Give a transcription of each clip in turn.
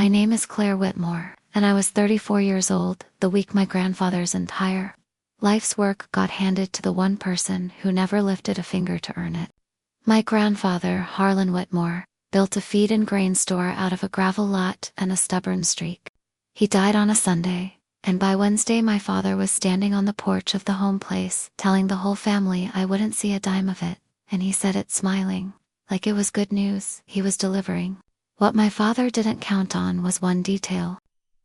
My name is Claire Whitmore, and I was 34 years old the week my grandfather's entire life's work got handed to the one person who never lifted a finger to earn it. My grandfather, Harlan Whitmore, built a feed and grain store out of a gravel lot and a stubborn streak. He died on a Sunday, and by Wednesday my father was standing on the porch of the home place, telling the whole family I wouldn't see a dime of it, and he said it smiling, like it was good news he was delivering. What my father didn't count on was one detail.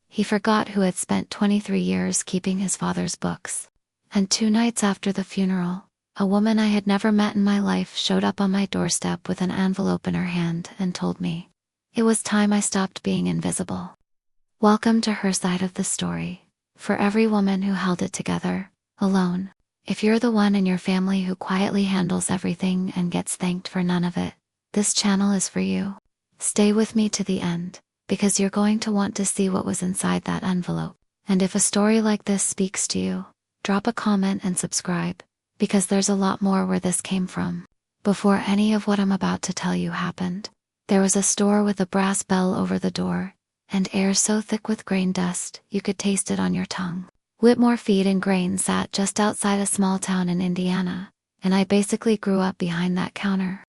He forgot who had spent 23 years keeping his father's books. And 2 nights after the funeral, a woman I had never met in my life showed up on my doorstep with an envelope in her hand and told me it was time I stopped being invisible. Welcome to her side of the story. For every woman who held it together, alone, if you're the one in your family who quietly handles everything and gets thanked for none of it, this channel is for you. Stay with me to the end, because you're going to want to see what was inside that envelope. And if a story like this speaks to you, drop a comment and subscribe, because there's a lot more where this came from. Before any of what I'm about to tell you happened, there was a store with a brass bell over the door, and air so thick with grain dust you could taste it on your tongue. Whitmore Feed and Grain sat just outside a small town in Indiana, and I basically grew up behind that counter.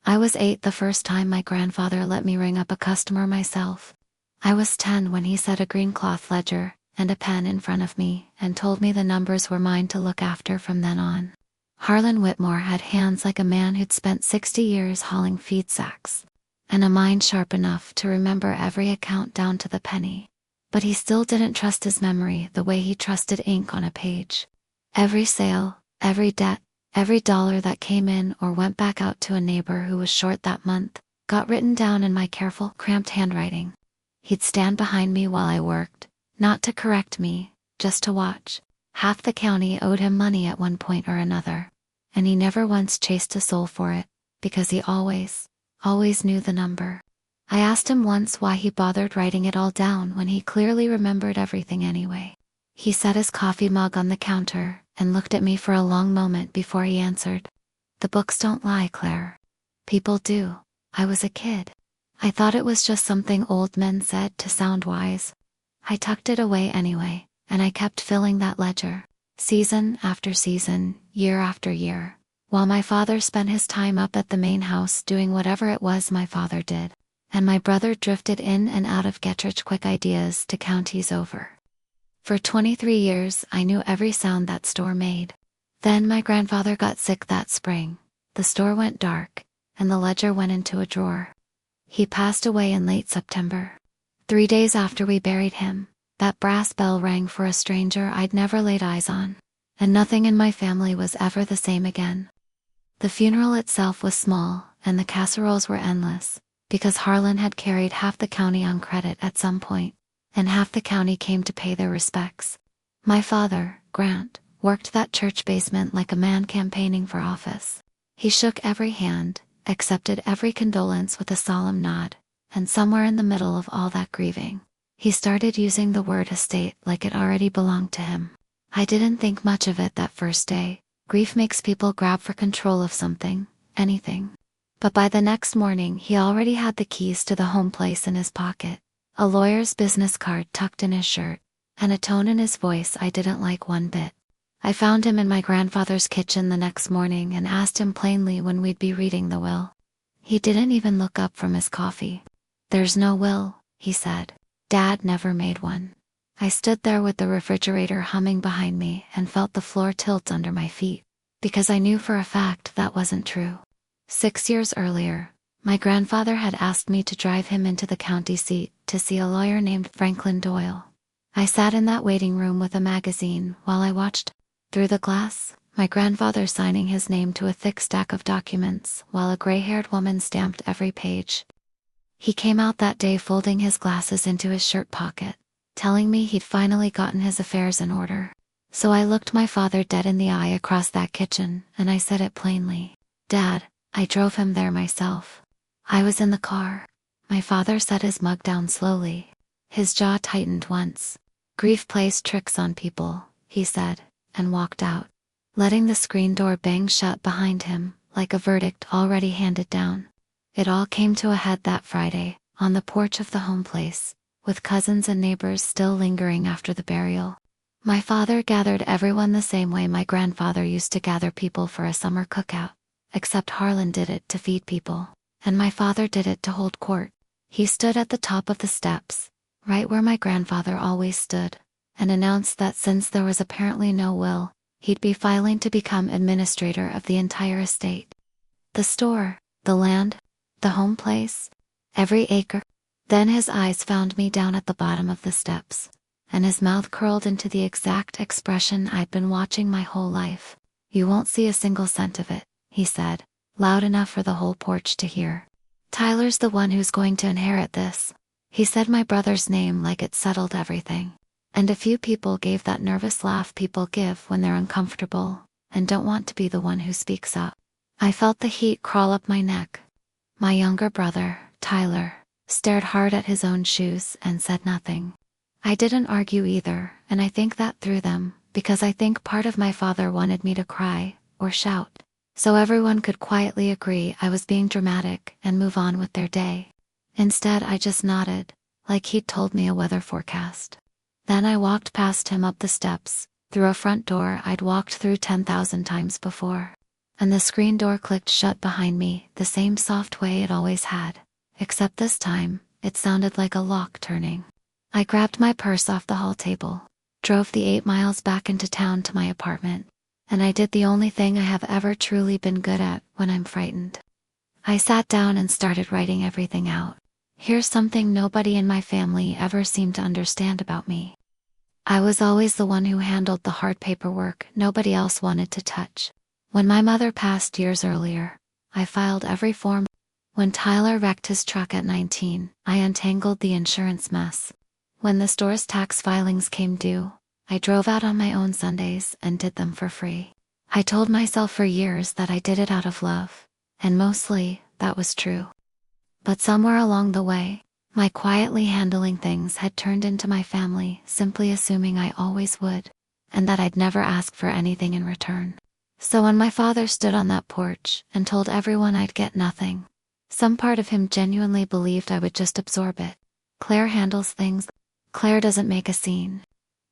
I was 8 the first time my grandfather let me ring up a customer myself. I was 10 when he set a green cloth ledger and a pen in front of me and told me the numbers were mine to look after from then on. Harlan Whitmore had hands like a man who'd spent 60 years hauling feed sacks, and a mind sharp enough to remember every account down to the penny. But he still didn't trust his memory the way he trusted ink on a page. Every sale, every debt, every dollar that came in or went back out to a neighbor who was short that month, got written down in my careful, cramped handwriting. He'd stand behind me while I worked, not to correct me, just to watch. Half the county owed him money at one point or another, and he never once chased a soul for it, because he always knew the number. I asked him once why he bothered writing it all down when he clearly remembered everything anyway. He set his coffee mug on the counter and looked at me for a long moment before he answered. The books don't lie, Claire. People do. I was a kid. I thought it was just something old men said to sound wise. I tucked it away anyway, and I kept filling that ledger, season after season, year after year, while my father spent his time up at the main house doing whatever it was my father did, and my brother drifted in and out of get-rich-quick ideas to counties over. For 23 years I knew every sound that store made. Then my grandfather got sick that spring, the store went dark, and the ledger went into a drawer. He passed away in late September. 3 days after we buried him, that brass bell rang for a stranger I'd never laid eyes on, and nothing in my family was ever the same again. The funeral itself was small, and the casseroles were endless, because Harlan had carried half the county on credit at some point, and half the county came to pay their respects. My father, Grant, worked that church basement like a man campaigning for office. He shook every hand, accepted every condolence with a solemn nod, and somewhere in the middle of all that grieving, he started using the word estate like it already belonged to him. I didn't think much of it that first day. Grief makes people grab for control of something, anything. But by the next morning he already had the keys to the home place in his pocket, a lawyer's business card tucked in his shirt, and a tone in his voice I didn't like one bit. I found him in my grandfather's kitchen the next morning and asked him plainly when we'd be reading the will. He didn't even look up from his coffee. There's no will, he said. Dad never made one. I stood there with the refrigerator humming behind me and felt the floor tilt under my feet, because I knew for a fact that wasn't true. 6 years earlier, my grandfather had asked me to drive him into the county seat to see a lawyer named Franklin Doyle. I sat in that waiting room with a magazine while I watched, through the glass, my grandfather signing his name to a thick stack of documents while a gray-haired woman stamped every page. He came out that day folding his glasses into his shirt pocket, telling me he'd finally gotten his affairs in order. So I looked my father dead in the eye across that kitchen, and I said it plainly. Dad, I drove him there myself. I was in the car. My father set his mug down slowly. His jaw tightened once. Grief plays tricks on people, he said, and walked out, letting the screen door bang shut behind him, like a verdict already handed down. It all came to a head that Friday, on the porch of the home place, with cousins and neighbors still lingering after the burial. My father gathered everyone the same way my grandfather used to gather people for a summer cookout, except Harlan did it to feed people, and my father did it to hold court. He stood at the top of the steps, right where my grandfather always stood, and announced that since there was apparently no will, he'd be filing to become administrator of the entire estate. The store, the land, the home place, every acre. Then his eyes found me down at the bottom of the steps, and his mouth curled into the exact expression I'd been watching my whole life. "You won't see a single cent of it," he said, loud enough for the whole porch to hear. "Tyler's the one who's going to inherit this." He said my brother's name like it settled everything. And a few people gave that nervous laugh people give when they're uncomfortable and don't want to be the one who speaks up. I felt the heat crawl up my neck. My younger brother, Tyler, stared hard at his own shoes and said nothing. I didn't argue either, and I think that threw them, because I think part of my father wanted me to cry or shout, so everyone could quietly agree I was being dramatic and move on with their day. Instead, I just nodded, like he'd told me a weather forecast. Then I walked past him up the steps, through a front door I'd walked through 10,000 times before. And the screen door clicked shut behind me, the same soft way it always had, except this time, it sounded like a lock turning. I grabbed my purse off the hall table, drove the 8 miles back into town to my apartment, and I did the only thing I have ever truly been good at when I'm frightened. I sat down and started writing everything out. Here's something nobody in my family ever seemed to understand about me. I was always the one who handled the hard paperwork nobody else wanted to touch. When my mother passed years earlier, I filed every form. When Tyler wrecked his truck at 19, I untangled the insurance mess. When the store's tax filings came due, I drove out on my own Sundays and did them for free. I told myself for years that I did it out of love, and mostly, that was true. But somewhere along the way, my quietly handling things had turned into my family simply assuming I always would, and that I'd never ask for anything in return. So when my father stood on that porch and told everyone I'd get nothing, some part of him genuinely believed I would just absorb it. Claire handles things. Claire doesn't make a scene.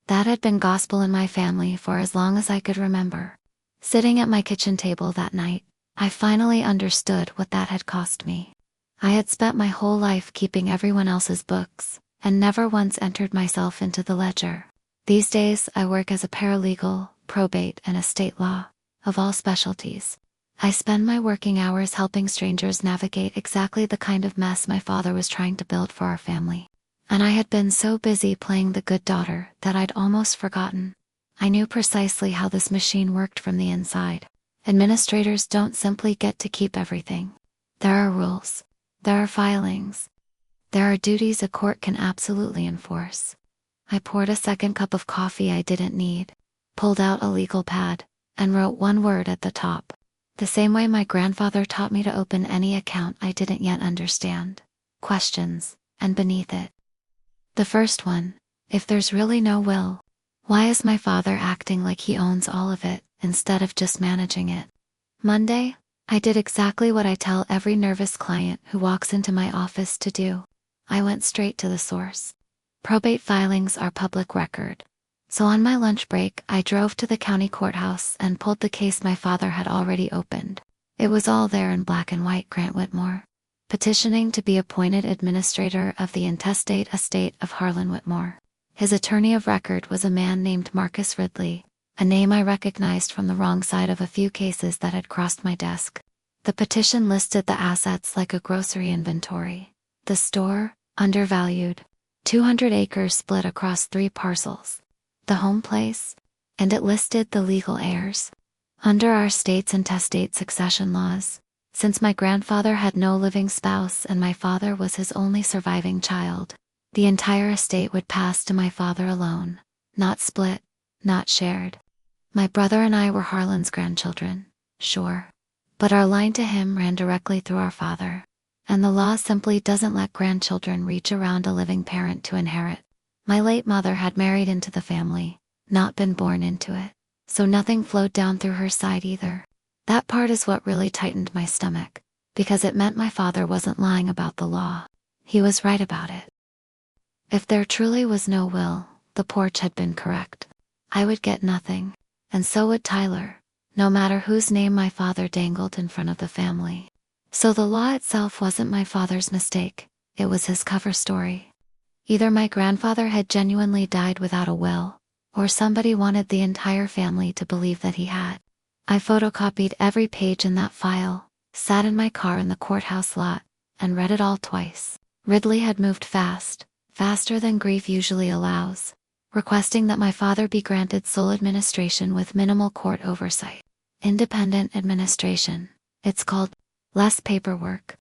That had been gospel in my family for as long as I could remember. Sitting at my kitchen table that night, I finally understood what that had cost me. I had spent my whole life keeping everyone else's books, and never once entered myself into the ledger. These days I work as a paralegal, probate and estate law, of all specialties. I spend my working hours helping strangers navigate exactly the kind of mess my father was trying to build for our family. And I had been so busy playing the good daughter that I'd almost forgotten. I knew precisely how this machine worked from the inside. Administrators don't simply get to keep everything. There are rules. There are filings. There are duties a court can absolutely enforce. I poured a second cup of coffee I didn't need, pulled out a legal pad, and wrote one word at the top. The same way my grandfather taught me to open any account I didn't yet understand. Questions, and beneath it. The first one, if there's really no will, why is my father acting like he owns all of it, instead of just managing it? Monday, I did exactly what I tell every nervous client who walks into my office to do. I went straight to the source. Probate filings are public record. So on my lunch break, I drove to the county courthouse and pulled the case my father had already opened. It was all there in black and white. Grant Whitmore, petitioning to be appointed administrator of the intestate estate of Harlan Whitmore. His attorney of record was a man named Marcus Ridley, a name I recognized from the wrong side of a few cases that had crossed my desk. The petition listed the assets like a grocery inventory. The store, undervalued. 200 acres split across 3 parcels. The home place, and it listed the legal heirs. Under our state's intestate succession laws, since my grandfather had no living spouse and my father was his only surviving child, the entire estate would pass to my father alone, not split, not shared. My brother and I were Harlan's grandchildren, sure, but our line to him ran directly through our father, and the law simply doesn't let grandchildren reach around a living parent to inherit. My late mother had married into the family, not been born into it, so nothing flowed down through her side either. That part is what really tightened my stomach, because it meant my father wasn't lying about the law. He was right about it. If there truly was no will, the porch had been correct. I would get nothing, and so would Tyler, no matter whose name my father dangled in front of the family. So the law itself wasn't my father's mistake, it was his cover story. Either my grandfather had genuinely died without a will, or somebody wanted the entire family to believe that he had. I photocopied every page in that file, sat in my car in the courthouse lot, and read it all twice. Ridley had moved fast, faster than grief usually allows, requesting that my father be granted sole administration with minimal court oversight. Independent administration, it's called. Less paperwork,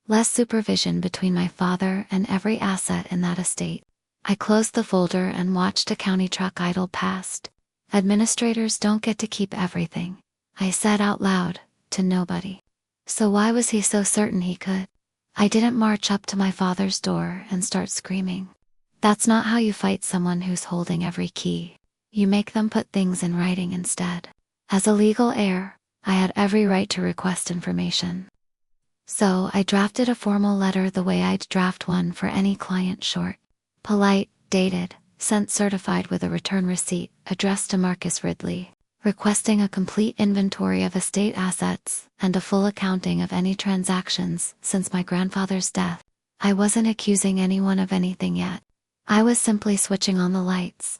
less supervision between my father and every asset in that estate. I closed the folder and watched a county truck idle past. Administrators don't get to keep everything, I said out loud, to nobody. So why was he so certain he could? I didn't march up to my father's door and start screaming. That's not how you fight someone who's holding every key. You make them put things in writing instead. As a legal heir, I had every right to request information. So I drafted a formal letter the way I'd draft one for any client, short, polite, dated, sent certified with a return receipt, addressed to Marcus Ridley, requesting a complete inventory of estate assets and a full accounting of any transactions since my grandfather's death. I wasn't accusing anyone of anything yet. I was simply switching on the lights.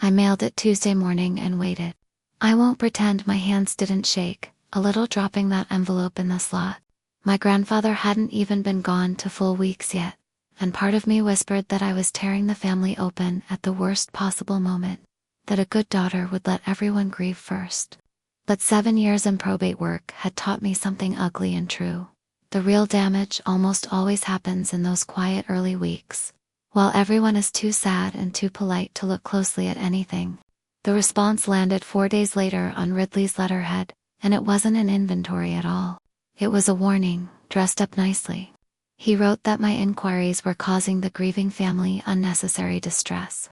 I mailed it Tuesday morning and waited. I won't pretend my hands didn't shake, a little dropping that envelope in the slot. My grandfather hadn't even been gone 2 full weeks yet, and part of me whispered that I was tearing the family open at the worst possible moment, that a good daughter would let everyone grieve first. But 7 years in probate work had taught me something ugly and true. The real damage almost always happens in those quiet early weeks, while everyone is too sad and too polite to look closely at anything. The response landed 4 days later on Ridley's letterhead, and it wasn't an inventory at all. It was a warning, dressed up nicely. He wrote that my inquiries were causing the grieving family unnecessary distress,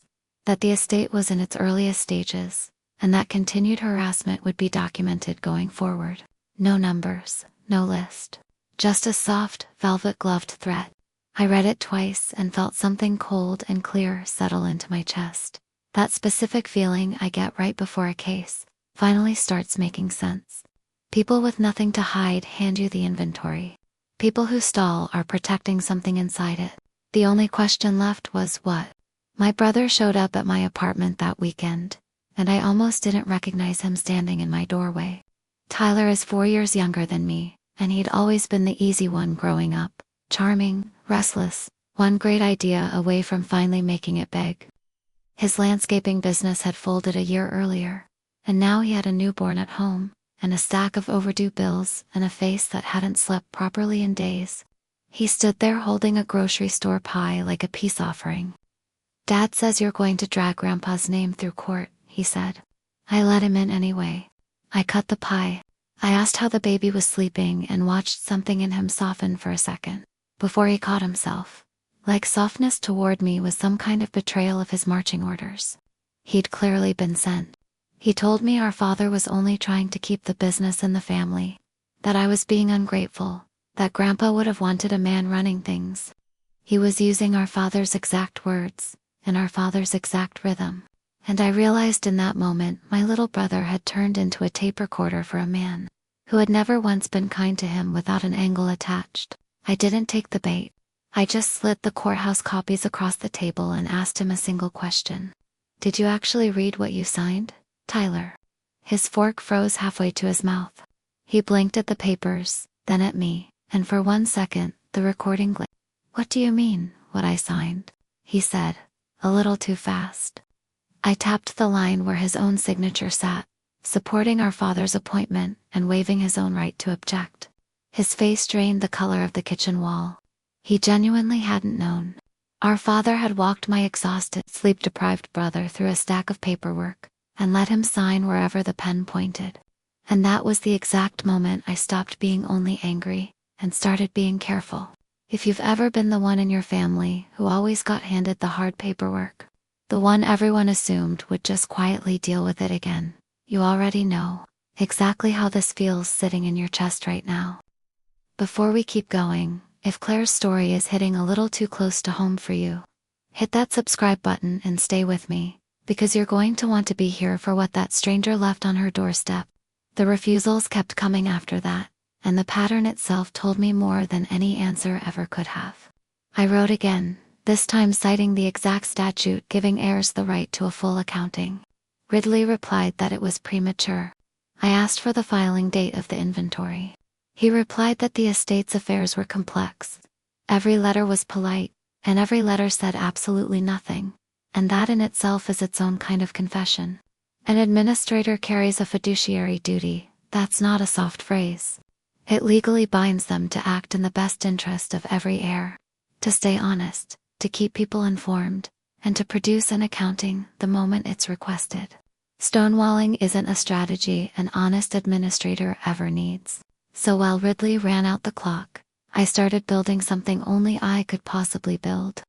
that the estate was in its earliest stages, and that continued harassment would be documented going forward. No numbers, no list. Just a soft, velvet-gloved threat. I read it twice and felt something cold and clear settle into my chest. That specific feeling I get right before a case finally starts making sense. People with nothing to hide hand you the inventory. People who stall are protecting something inside it. The only question left was what? My brother showed up at my apartment that weekend, and I almost didn't recognize him standing in my doorway. Tyler is 4 years younger than me, and he'd always been the easy one growing up. Charming, restless, one great idea away from finally making it big. His landscaping business had folded a year earlier, and now he had a newborn at home, and a stack of overdue bills and a face that hadn't slept properly in days. He stood there holding a grocery store pie like a peace offering. "Dad says you're going to drag Grandpa's name through court," he said. I let him in anyway. I cut the pie. I asked how the baby was sleeping and watched something in him soften for a second, before he caught himself. Like softness toward me was some kind of betrayal of his marching orders. He'd clearly been sent. He told me our father was only trying to keep the business in the family, that I was being ungrateful, that Grandpa would have wanted a man running things. He was using our father's exact words, in our father's exact rhythm. And I realized in that moment my little brother had turned into a tape recorder for a man who had never once been kind to him without an angle attached. I didn't take the bait. I just slid the courthouse copies across the table and asked him a single question. "Did you actually read what you signed, Tyler?" His fork froze halfway to his mouth. He blinked at the papers, then at me, and for 1 second, the recording glitched. "What do you mean, what I signed?" he said, a little too fast. I tapped the line where his own signature sat, supporting our father's appointment and waiving his own right to object. His face drained the color of the kitchen wall. He genuinely hadn't known. Our father had walked my exhausted, sleep-deprived brother through a stack of paperwork, and let him sign wherever the pen pointed. And that was the exact moment I stopped being only angry, and started being careful. If you've ever been the one in your family who always got handed the hard paperwork, the one everyone assumed would just quietly deal with it again, you already know exactly how this feels sitting in your chest right now. Before we keep going, if Claire's story is hitting a little too close to home for you, Hit that subscribe button and stay with me, because you're going to want to be here for what that stranger left on her doorstep. The refusals kept coming after that, and the pattern itself told me more than any answer ever could have. I wrote again, this time citing the exact statute giving heirs the right to a full accounting. Ridley replied that it was premature. I asked for the filing date of the inventory. He replied that the estate's affairs were complex. Every letter was polite, and every letter said absolutely nothing, and that in itself is its own kind of confession. An administrator carries a fiduciary duty. That's not a soft phrase. It legally binds them to act in the best interest of every heir, to stay honest, to keep people informed, and to produce an accounting the moment it's requested. Stonewalling isn't a strategy an honest administrator ever needs. So while Ridley ran out the clock, I started building something only I could possibly build.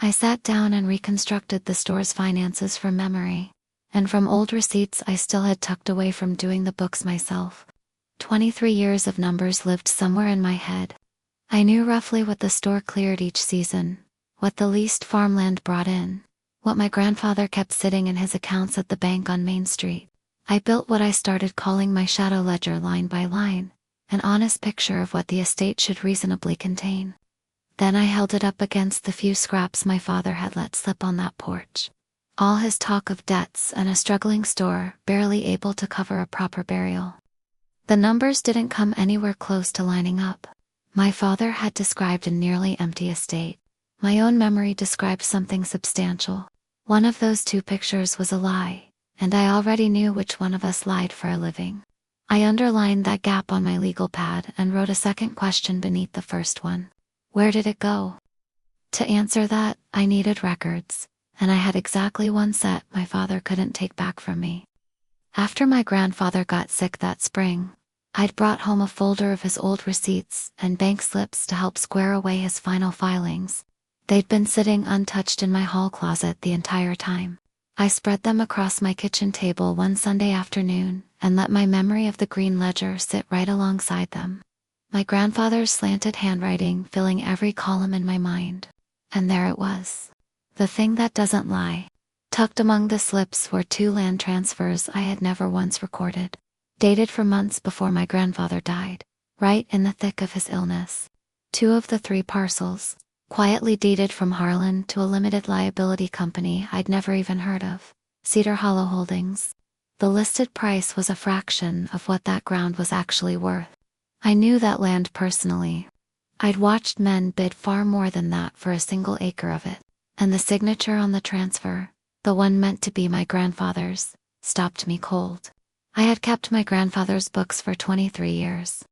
I sat down and reconstructed the store's finances from memory, and from old receipts I still had tucked away from doing the books myself. 23 years of numbers lived somewhere in my head. I knew roughly what the store cleared each season, what the leased farmland brought in, what my grandfather kept sitting in his accounts at the bank on Main Street. I built what I started calling my shadow ledger line by line, an honest picture of what the estate should reasonably contain. Then I held it up against the few scraps my father had let slip on that porch. All his talk of debts and a struggling store barely able to cover a proper burial. The numbers didn't come anywhere close to lining up. My father had described a nearly empty estate. My own memory described something substantial. One of those two pictures was a lie, and I already knew which one of us lied for a living. I underlined that gap on my legal pad and wrote a second question beneath the first one. Where did it go? To answer that, I needed records, and I had exactly one set my father couldn't take back from me. After my grandfather got sick that spring, I'd brought home a folder of his old receipts and bank slips to help square away his final filings. They'd been sitting untouched in my hall closet the entire time. I spread them across my kitchen table one Sunday afternoon and let my memory of the green ledger sit right alongside them. My grandfather's slanted handwriting filling every column in my mind. And there it was. The thing that doesn't lie. Tucked among the slips were 2 land transfers I had never once recorded, dated for months before my grandfather died, right in the thick of his illness. 2 of the 3 parcels, quietly deeded from Harlan to a limited liability company I'd never even heard of, Cedar Hollow Holdings. The listed price was a fraction of what that ground was actually worth. I knew that land personally. I'd watched men bid far more than that for a single acre of it, and the signature on the transfer, the one meant to be my grandfather's, stopped me cold. I had kept my grandfather's books for 23 years.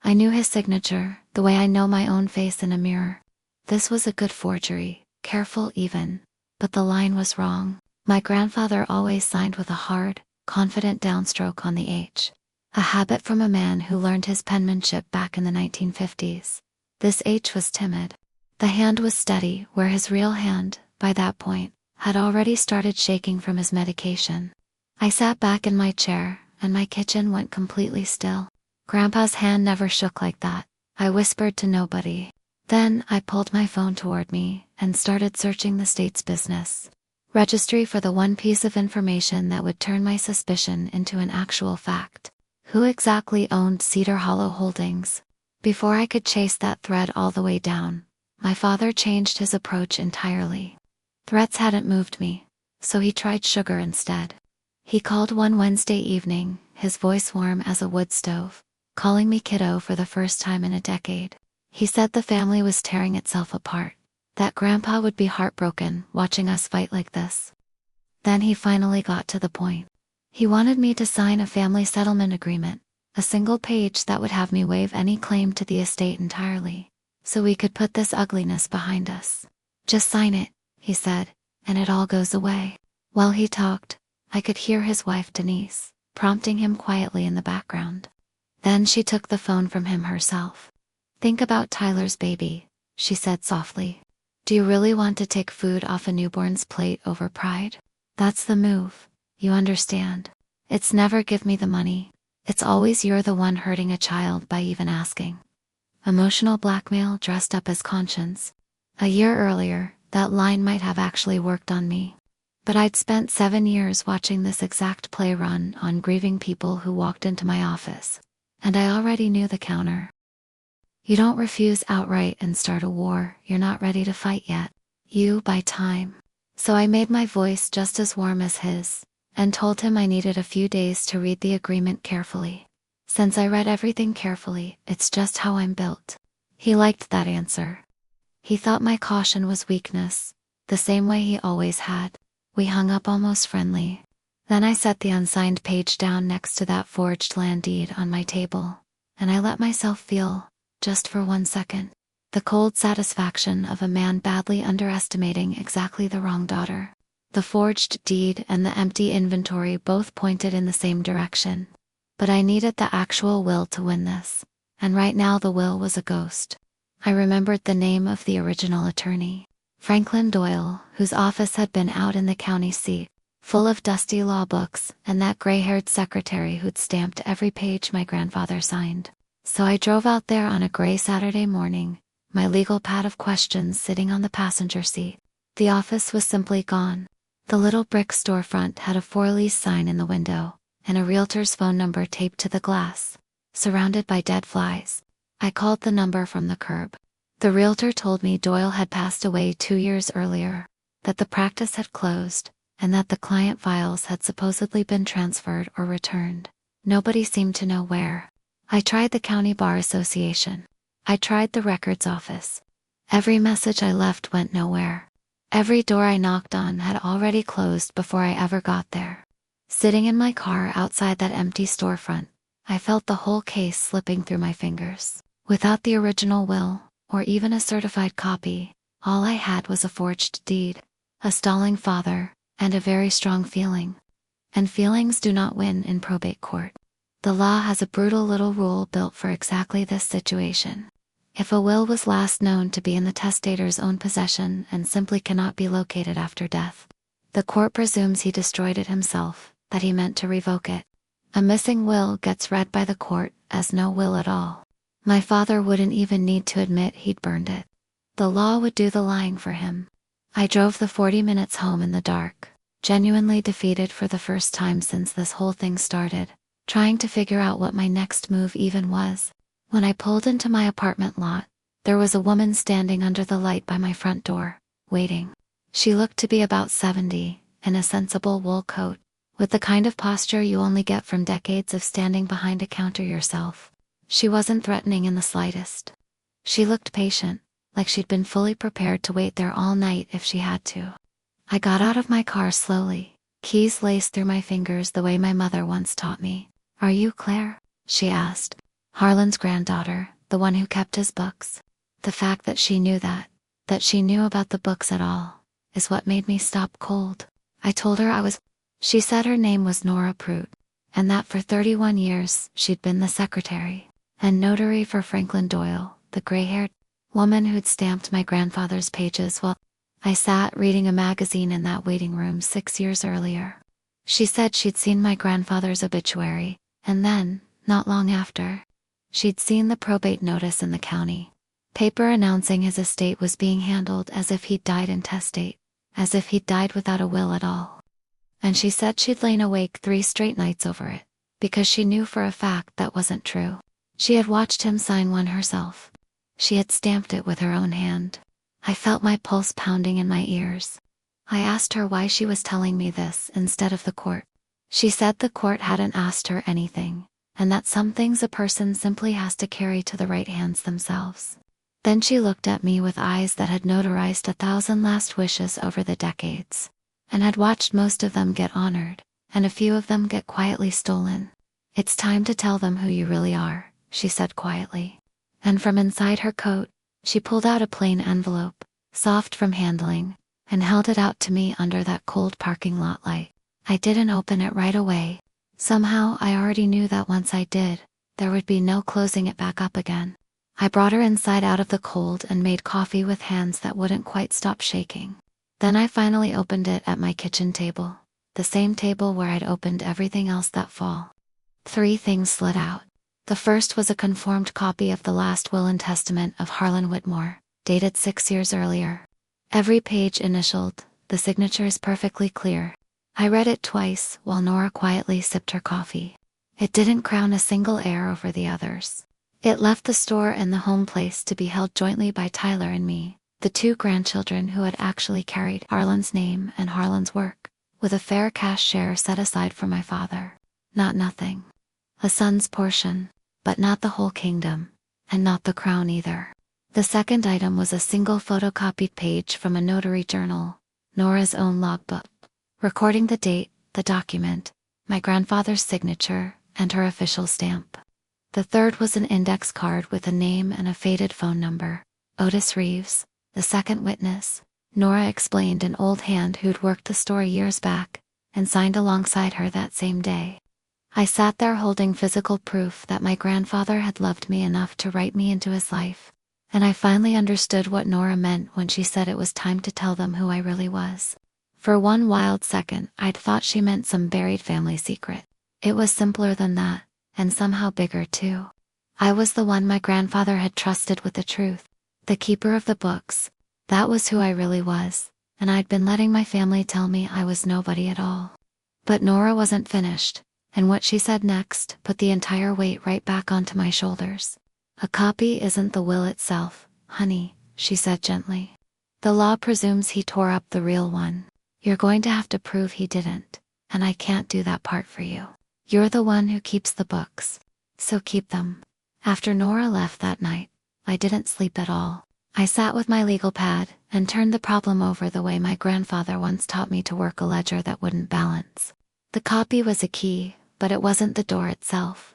I knew his signature, the way I know my own face in a mirror. This was a good forgery, careful even, but the line was wrong. My grandfather always signed with a hard, confident downstroke on the H. A habit from a man who learned his penmanship back in the 1950s. This H was timid. The hand was steady, where his real hand, by that point, had already started shaking from his medication. I sat back in my chair, and my kitchen went completely still. Grandpa's hand never shook like that, I whispered to nobody. Then I pulled my phone toward me and started searching the state's business registry for the one piece of information that would turn my suspicion into an actual fact. Who exactly owned Cedar Hollow Holdings? Before I could chase that thread all the way down, my father changed his approach entirely. Threats hadn't moved me, so he tried sugar instead. He called one Wednesday evening, his voice warm as a wood stove, calling me kiddo for the first time in a decade. He said the family was tearing itself apart, that Grandpa would be heartbroken watching us fight like this. Then he finally got to the point. He wanted me to sign a family settlement agreement, a single page that would have me waive any claim to the estate entirely, so we could put this ugliness behind us. Just sign it, he said, and it all goes away. While he talked, I could hear his wife Denise, prompting him quietly in the background. Then she took the phone from him herself. Think about Tyler's baby, she said softly. Do you really want to take food off a newborn's plate over pride? That's the move, you understand. It's never give me the money. It's always you're the one hurting a child by even asking. Emotional blackmail dressed up as conscience. A year earlier, that line might have actually worked on me. But I'd spent 7 years watching this exact play run on grieving people who walked into my office. And I already knew the counter. You don't refuse outright and start a war you're not ready to fight yet. You buy time. So I made my voice just as warm as his, and told him I needed a few days to read the agreement carefully. Since I read everything carefully, it's just how I'm built. He liked that answer. He thought my caution was weakness, the same way he always had. We hung up almost friendly. Then I set the unsigned page down next to that forged land deed on my table, and I let myself feel, just for 1 second, the cold satisfaction of a man badly underestimating exactly the wrong daughter. The forged deed and the empty inventory both pointed in the same direction. But I needed the actual will to win this, and right now the will was a ghost. I remembered the name of the original attorney, Franklin Doyle, whose office had been out in the county seat, full of dusty law books, and that gray-haired secretary who'd stamped every page my grandfather signed. So I drove out there on a gray Saturday morning, my legal pad of questions sitting on the passenger seat. The office was simply gone. The little brick storefront had a for-lease sign in the window, and a realtor's phone number taped to the glass. Surrounded by dead flies, I called the number from the curb. The realtor told me Doyle had passed away 2 years earlier, that the practice had closed, and that the client files had supposedly been transferred or returned. Nobody seemed to know where. I tried the County Bar Association. I tried the records office. Every message I left went nowhere. Every door I knocked on had already closed before I ever got there. Sitting in my car outside that empty storefront, I felt the whole case slipping through my fingers. Without the original will, or even a certified copy, all I had was a forged deed, a stalling father, and a very strong feeling. And feelings do not win in probate court. The law has a brutal little rule built for exactly this situation. If a will was last known to be in the testator's own possession and simply cannot be located after death, the court presumes he destroyed it himself, that he meant to revoke it. A missing will gets read by the court as no will at all. My father wouldn't even need to admit he'd burned it. The law would do the lying for him. I drove the 40 minutes home in the dark, genuinely defeated for the first time since this whole thing started, trying to figure out what my next move even was. When I pulled into my apartment lot, there was a woman standing under the light by my front door, waiting. She looked to be about 70, in a sensible wool coat, with the kind of posture you only get from decades of standing behind a counter yourself. She wasn't threatening in the slightest. She looked patient, like she'd been fully prepared to wait there all night if she had to. I got out of my car slowly, keys laced through my fingers the way my mother once taught me. "Are you Claire?" she asked. Harlan's granddaughter, the one who kept his books. The fact that she knew that she knew about the books at all, is what made me stop cold. I told her I was. She said her name was Nora Prout, and that for 31 years she'd been the secretary and notary for Franklin Doyle, the gray-haired woman who'd stamped my grandfather's pages while I sat reading a magazine in that waiting room 6 years earlier. She said she'd seen my grandfather's obituary, and then, not long after, she'd seen the probate notice in the county paper announcing his estate was being handled as if he'd died intestate, as if he'd died without a will at all. And she said she'd lain awake 3 straight nights over it, because she knew for a fact that wasn't true. She had watched him sign one herself. She had stamped it with her own hand. I felt my pulse pounding in my ears. I asked her why she was telling me this instead of the court. She said the court hadn't asked her anything, and that some things a person simply has to carry to the right hands themselves. Then she looked at me with eyes that had notarized 1,000 last wishes over the decades, and had watched most of them get honored, and a few of them get quietly stolen. "It's time to tell them who you really are," she said quietly. And from inside her coat, she pulled out a plain envelope, soft from handling, and held it out to me under that cold parking lot light. I didn't open it right away. Somehow I already knew that once I did, there would be no closing it back up again. I brought her inside out of the cold and made coffee with hands that wouldn't quite stop shaking. Then I finally opened it at my kitchen table, the same table where I'd opened everything else that fall. 3 things slid out. The first was a conformed copy of the last will and testament of Harlan Whitmore, dated 6 years earlier. Every page initialed, the signatures perfectly clear. I read it twice while Nora quietly sipped her coffee. It didn't crown a single heir over the others. It left the store and the home place to be held jointly by Tyler and me, the two grandchildren who had actually carried Harlan's name and Harlan's work, with a fair cash share set aside for my father. Not nothing. A son's portion, but not the whole kingdom, and not the crown either. The second item was a single photocopied page from a notary journal, Nora's own logbook, recording the date, the document, my grandfather's signature, and her official stamp. The third was an index card with a name and a faded phone number. Otis Reeves, the second witness, Nora explained, an old hand who'd worked the store years back, and signed alongside her that same day. I sat there holding physical proof that my grandfather had loved me enough to write me into his life, and I finally understood what Nora meant when she said it was time to tell them who I really was. For one wild second, I'd thought she meant some buried family secret. It was simpler than that, and somehow bigger too. I was the one my grandfather had trusted with the truth, the keeper of the books. That was who I really was, and I'd been letting my family tell me I was nobody at all. But Nora wasn't finished, and what she said next put the entire weight right back onto my shoulders. A copy isn't the will itself, honey, she said gently. The law presumes he tore up the real one. You're going to have to prove he didn't, and I can't do that part for you. You're the one who keeps the books, so keep them. After Nora left that night, I didn't sleep at all. I sat with my legal pad and turned the problem over the way my grandfather once taught me to work a ledger that wouldn't balance. The copy was a key, but it wasn't the door itself.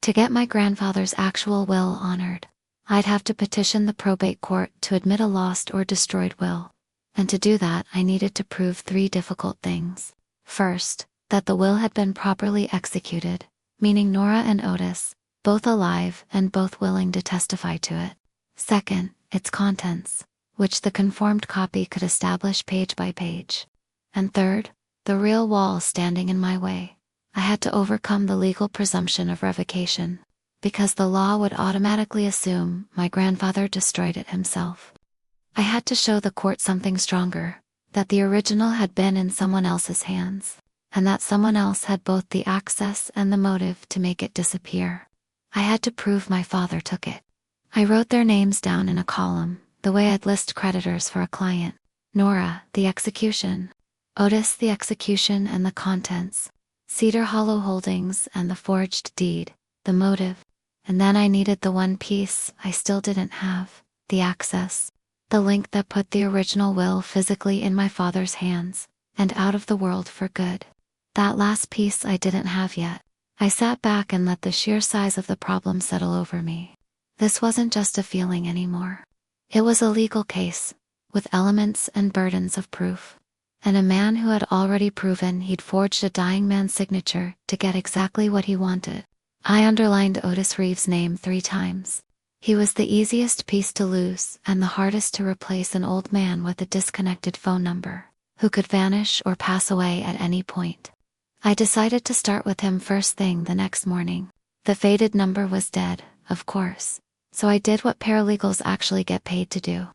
To get my grandfather's actual will honored, I'd have to petition the probate court to admit a lost or destroyed will. And to do that, I needed to prove three difficult things. First, that the will had been properly executed, meaning Nora and Otis, both alive and both willing to testify to it. Second, its contents, which the conformed copy could establish page by page. And third, the real wall standing in my way. I had to overcome the legal presumption of revocation, because the law would automatically assume my grandfather destroyed it himself. I had to show the court something stronger, that the original had been in someone else's hands, and that someone else had both the access and the motive to make it disappear. I had to prove my father took it. I wrote their names down in a column, the way I'd list creditors for a client. Nora, the execution. Otis, the execution and the contents. Cedar Hollow Holdings and the forged deed, the motive. And then I needed the one piece I still didn't have, the access. The link that put the original will physically in my father's hands, and out of the world for good. That last piece I didn't have yet. I sat back and let the sheer size of the problem settle over me. This wasn't just a feeling anymore. It was a legal case, with elements and burdens of proof. And a man who had already proven he'd forged a dying man's signature to get exactly what he wanted. I underlined Otis Reeves' name 3 times. He was the easiest piece to lose and the hardest to replace, an old man with a disconnected phone number, who could vanish or pass away at any point. I decided to start with him first thing the next morning. The faded number was dead, of course, so I did what paralegals actually get paid to do.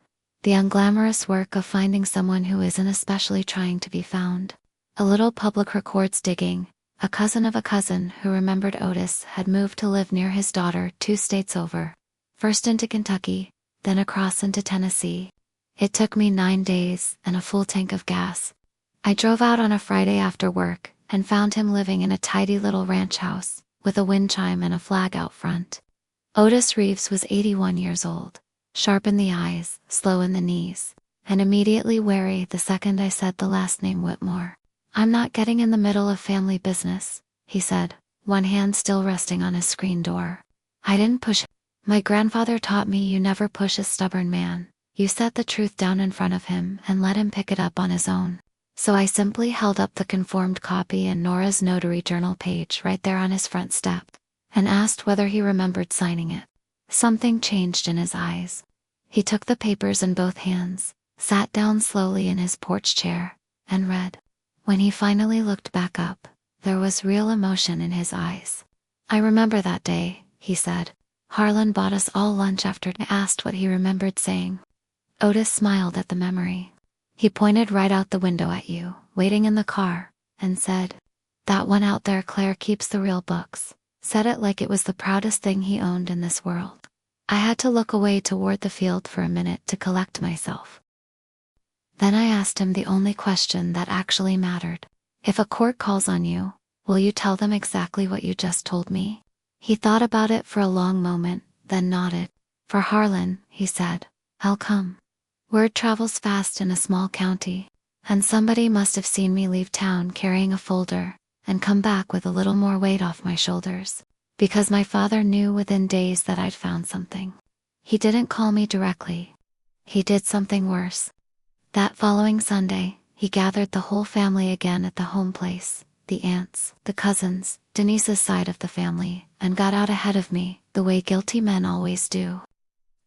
The unglamorous work of finding someone who isn't especially trying to be found. A little public records digging. A cousin of a cousin who remembered Otis had moved to live near his daughter 2 states over. First into Kentucky, then across into Tennessee. It took me 9 days and a full tank of gas. I drove out on a Friday after work and found him living in a tidy little ranch house, with a wind chime and a flag out front. Otis Reeves was 81 years old, sharp in the eyes, slow in the knees, and immediately wary the second I said the last name Whitmore. "I'm not getting in the middle of family business," he said, one hand still resting on his screen door. I didn't push. My grandfather taught me you never push a stubborn man. You set the truth down in front of him and let him pick it up on his own. So I simply held up the conformed copy and Nora's notary journal page right there on his front step, and asked whether he remembered signing it. Something changed in his eyes. He took the papers in both hands, sat down slowly in his porch chair, and read. When he finally looked back up, there was real emotion in his eyes. "I remember that day," he said. "Harlan bought us all lunch after." I asked what he remembered saying. Otis smiled at the memory. He pointed right out the window at you, waiting in the car, and said, "That one out there, Claire, keeps the real books." Said it like it was the proudest thing he owned in this world. I had to look away toward the field for a minute to collect myself. Then I asked him the only question that actually mattered. "If a court calls on you, will you tell them exactly what you just told me?" He thought about it for a long moment, then nodded. "For Harlan," he said, "I'll come. Word travels fast in a small county, and somebody must have seen me leave town carrying a folder and come back with a little more weight off my shoulders, because my father knew within days that I'd found something. He didn't call me directly. He did something worse. That following Sunday, he gathered the whole family again at the home place, the aunts, the cousins, Denise's side of the family, and got out ahead of me, the way guilty men always do.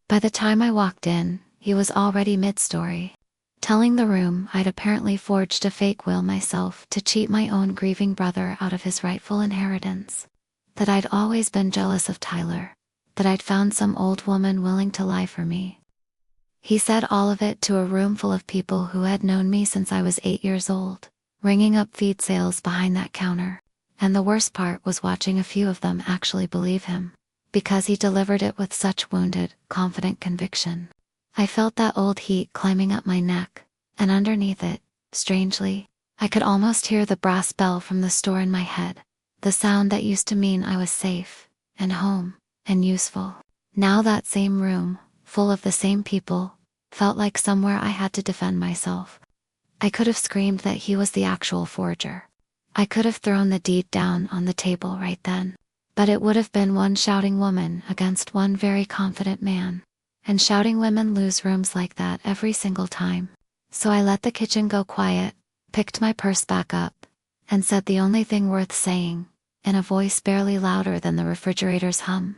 By the time I walked in, he was already mid-story, telling the room I'd apparently forged a fake will myself to cheat my own grieving brother out of his rightful inheritance, that I'd always been jealous of Tyler, that I'd found some old woman willing to lie for me. He said all of it to a room full of people who had known me since I was 8 years old, ringing up feed sales behind that counter, and the worst part was watching a few of them actually believe him, because he delivered it with such wounded, confident conviction. I felt that old heat climbing up my neck, and underneath it, strangely, I could almost hear the brass bell from the store in my head, the sound that used to mean I was safe, and home, and useful. Now that same room, full of the same people, felt like somewhere I had to defend myself. I could have screamed that he was the actual forger. I could have thrown the deed down on the table right then. But it would have been one shouting woman against one very confident man. And shouting women lose rooms like that every single time. So I let the kitchen go quiet, picked my purse back up, and said the only thing worth saying, in a voice barely louder than the refrigerator's hum.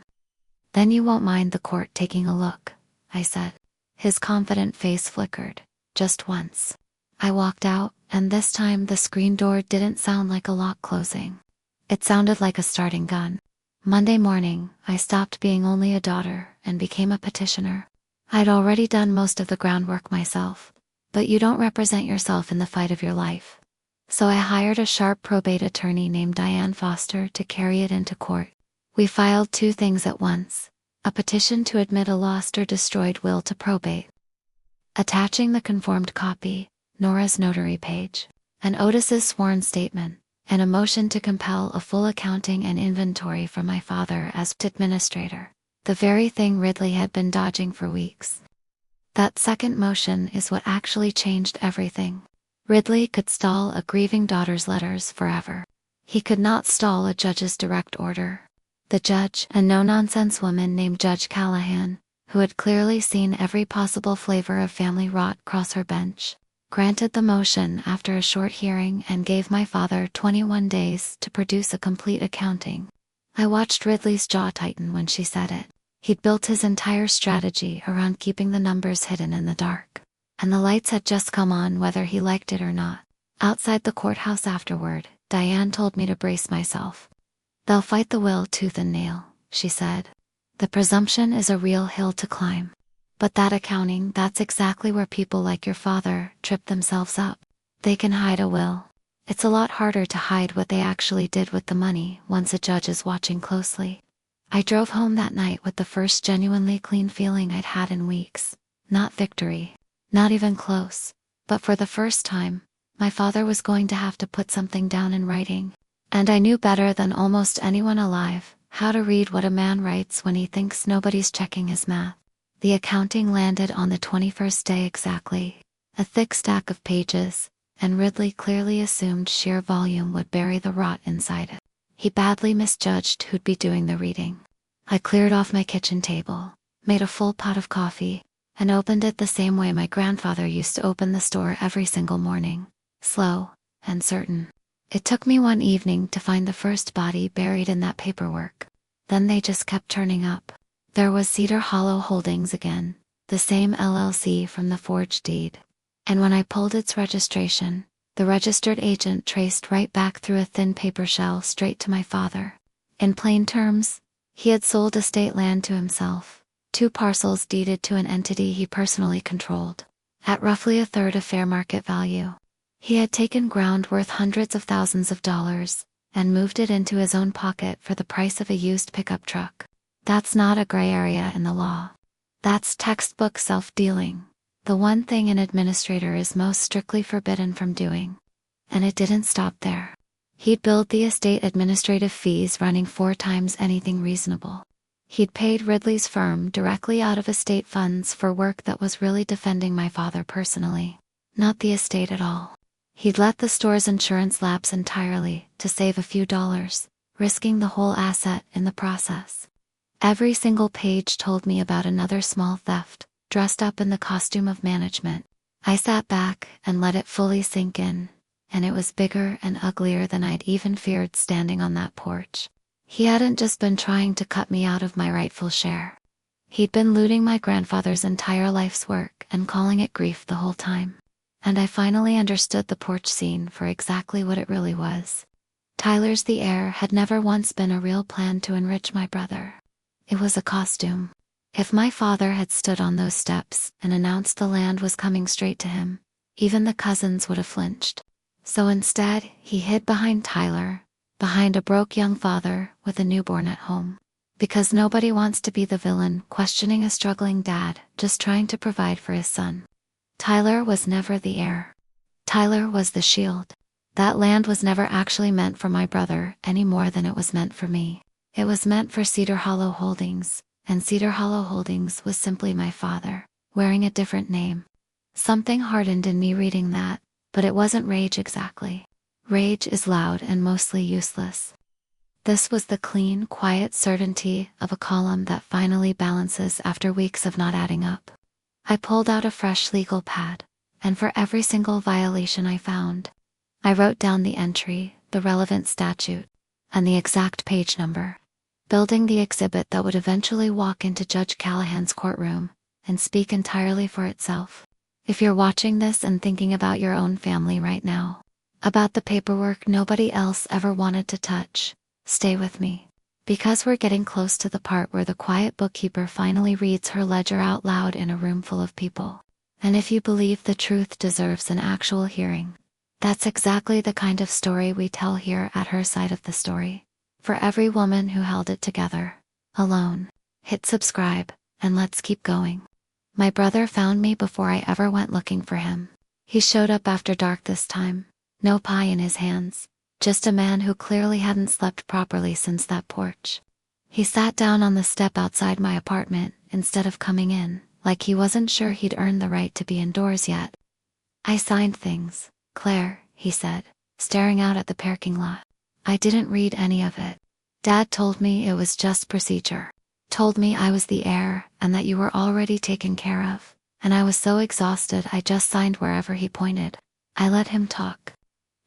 "Then you won't mind the court taking a look," I said. His confident face flickered, just once. I walked out, and this time the screen door didn't sound like a lock closing. It sounded like a starting gun. Monday morning, I stopped being only a daughter and became a petitioner. I'd already done most of the groundwork myself, but you don't represent yourself in the fight of your life. So I hired a sharp probate attorney named Diane Foster to carry it into court. We filed 2 things at once: a petition to admit a lost or destroyed will to probate, attaching the conformed copy, Nora's notary page, and Otis's sworn statement, and a motion to compel a full accounting and inventory from my father as administrator, the very thing Ridley had been dodging for weeks. That second motion is what actually changed everything. Ridley could stall a grieving daughter's letters forever. He could not stall a judge's direct order. The judge, a no-nonsense woman named Judge Callahan, who had clearly seen every possible flavor of family rot cross her bench, granted the motion after a short hearing and gave my father 21 days to produce a complete accounting. I watched Ridley's jaw tighten when she said it. He'd built his entire strategy around keeping the numbers hidden in the dark. And the lights had just come on whether he liked it or not. Outside the courthouse afterward, Diane told me to brace myself. "They'll fight the will tooth and nail," she said. "The presumption is a real hill to climb. But that accounting, that's exactly where people like your father trip themselves up. They can hide a will. It's a lot harder to hide what they actually did with the money once a judge is watching closely." I drove home that night with the first genuinely clean feeling I'd had in weeks. Not victory. Not even close. But for the first time, my father was going to have to put something down in writing. And I knew better than almost anyone alive how to read what a man writes when he thinks nobody's checking his math. The accounting landed on the 21st day exactly, a thick stack of pages, and Ridley clearly assumed sheer volume would bury the rot inside it. He badly misjudged who'd be doing the reading. I cleared off my kitchen table, made a full pot of coffee, and opened it the same way my grandfather used to open the store every single morning, slow and certain. It took me one evening to find the first body buried in that paperwork. Then they just kept turning up. There was Cedar Hollow Holdings again, the same LLC from the forged deed. And when I pulled its registration, the registered agent traced right back through a thin paper shell straight to my father. In plain terms, he had sold estate land to himself, 2 parcels deeded to an entity he personally controlled. at roughly a third of fair market value. He had taken ground worth hundreds of thousands of dollars and moved it into his own pocket for the price of a used pickup truck. That's not a gray area in the law. That's textbook self-dealing, the one thing an administrator is most strictly forbidden from doing. And it didn't stop there. He'd billed the estate administrative fees running 4 times anything reasonable. He'd paid Ridley's firm directly out of estate funds for work that was really defending my father personally, not the estate at all. He'd let the store's insurance lapse entirely to save a few dollars, risking the whole asset in the process. Every single page told me about another small theft, dressed up in the costume of management. I sat back and let it fully sink in, and it was bigger and uglier than I'd even feared standing on that porch. He hadn't just been trying to cut me out of my rightful share. He'd been looting my grandfather's entire life's work and calling it grief the whole time. And I finally understood the porch scene for exactly what it really was. Tyler's the heir had never once been a real plan to enrich my brother. It was a costume. If my father had stood on those steps and announced the land was coming straight to him, even the cousins would have flinched. So instead, he hid behind Tyler, behind a broke young father with a newborn at home. Because nobody wants to be the villain questioning a struggling dad just trying to provide for his son. Tyler was never the heir. Tyler was the shield. That land was never actually meant for my brother any more than it was meant for me. It was meant for Cedar Hollow Holdings, and Cedar Hollow Holdings was simply my father, wearing a different name. Something hardened in me reading that, but it wasn't rage exactly. Rage is loud and mostly useless. This was the clean, quiet certainty of a column that finally balances after weeks of not adding up. I pulled out a fresh legal pad, and for every single violation I found, I wrote down the entry, the relevant statute, and the exact page number, building the exhibit that would eventually walk into Judge Callahan's courtroom and speak entirely for itself. If you're watching this and thinking about your own family right now, about the paperwork nobody else ever wanted to touch, stay with me. Because we're getting close to the part where the quiet bookkeeper finally reads her ledger out loud in a room full of people. And if you believe the truth deserves an actual hearing, that's exactly the kind of story we tell here at Her Side of the Story. For every woman who held it together, alone. Hit subscribe, and let's keep going. My brother found me before I ever went looking for him. He showed up after dark this time, no pie in his hands. Just a man who clearly hadn't slept properly since that porch. He sat down on the step outside my apartment instead of coming in, like he wasn't sure he'd earned the right to be indoors yet. I signed things, Claire, he said, staring out at the parking lot. I didn't read any of it. Dad told me it was just procedure. Told me I was the heir and that you were already taken care of. And I was so exhausted I just signed wherever he pointed. I let him talk.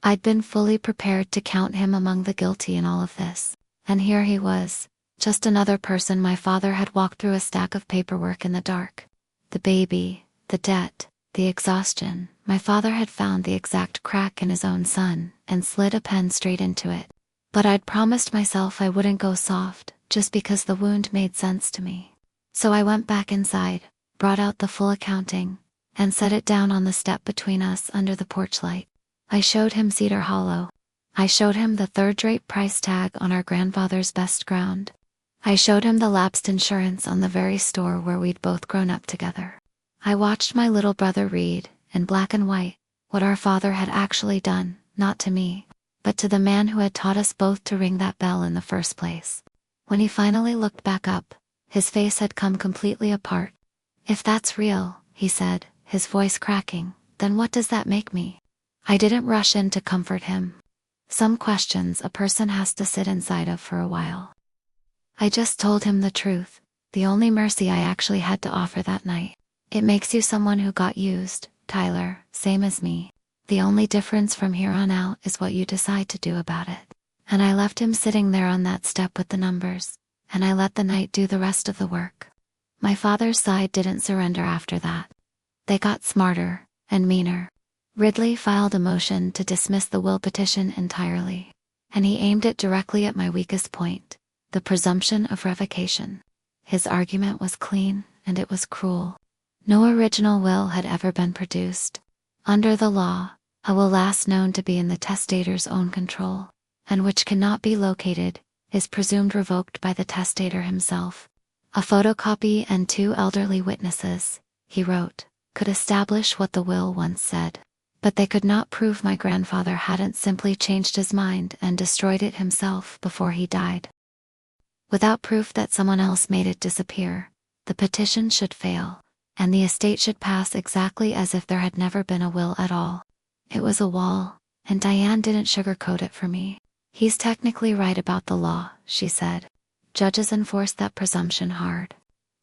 I'd been fully prepared to count him among the guilty in all of this. And here he was, just another person my father had walked through a stack of paperwork in the dark. The baby, the debt, the exhaustion. My father had found the exact crack in his own son and slid a pen straight into it. But I'd promised myself I wouldn't go soft, just because the wound made sense to me. So I went back inside, brought out the full accounting, and set it down on the step between us under the porch light. I showed him Cedar Hollow. I showed him the third-rate price tag on our grandfather's best ground. I showed him the lapsed insurance on the very store where we'd both grown up together. I watched my little brother read, in black and white, what our father had actually done, not to me, but to the man who had taught us both to ring that bell in the first place. When he finally looked back up, his face had come completely apart. If that's real, he said, his voice cracking, then what does that make me? I didn't rush in to comfort him. Some questions a person has to sit inside of for a while. I just told him the truth, the only mercy I actually had to offer that night. It makes you someone who got used, Tyler, same as me. The only difference from here on out is what you decide to do about it. And I left him sitting there on that step with the numbers, and I let the night do the rest of the work. My father's side didn't surrender after that. They got smarter, and meaner. Ridley filed a motion to dismiss the will petition entirely, and he aimed it directly at my weakest point, the presumption of revocation. His argument was clean, and it was cruel. No original will had ever been produced. Under the law, a will last known to be in the testator's own control, and which cannot be located, is presumed revoked by the testator himself. A photocopy and 2 elderly witnesses, he wrote, could establish what the will once said. But they could not prove my grandfather hadn't simply changed his mind and destroyed it himself before he died. Without proof that someone else made it disappear, the petition should fail, and the estate should pass exactly as if there had never been a will at all. It was a wall, and Diane didn't sugarcoat it for me. He's technically right about the law, she said. Judges enforce that presumption hard.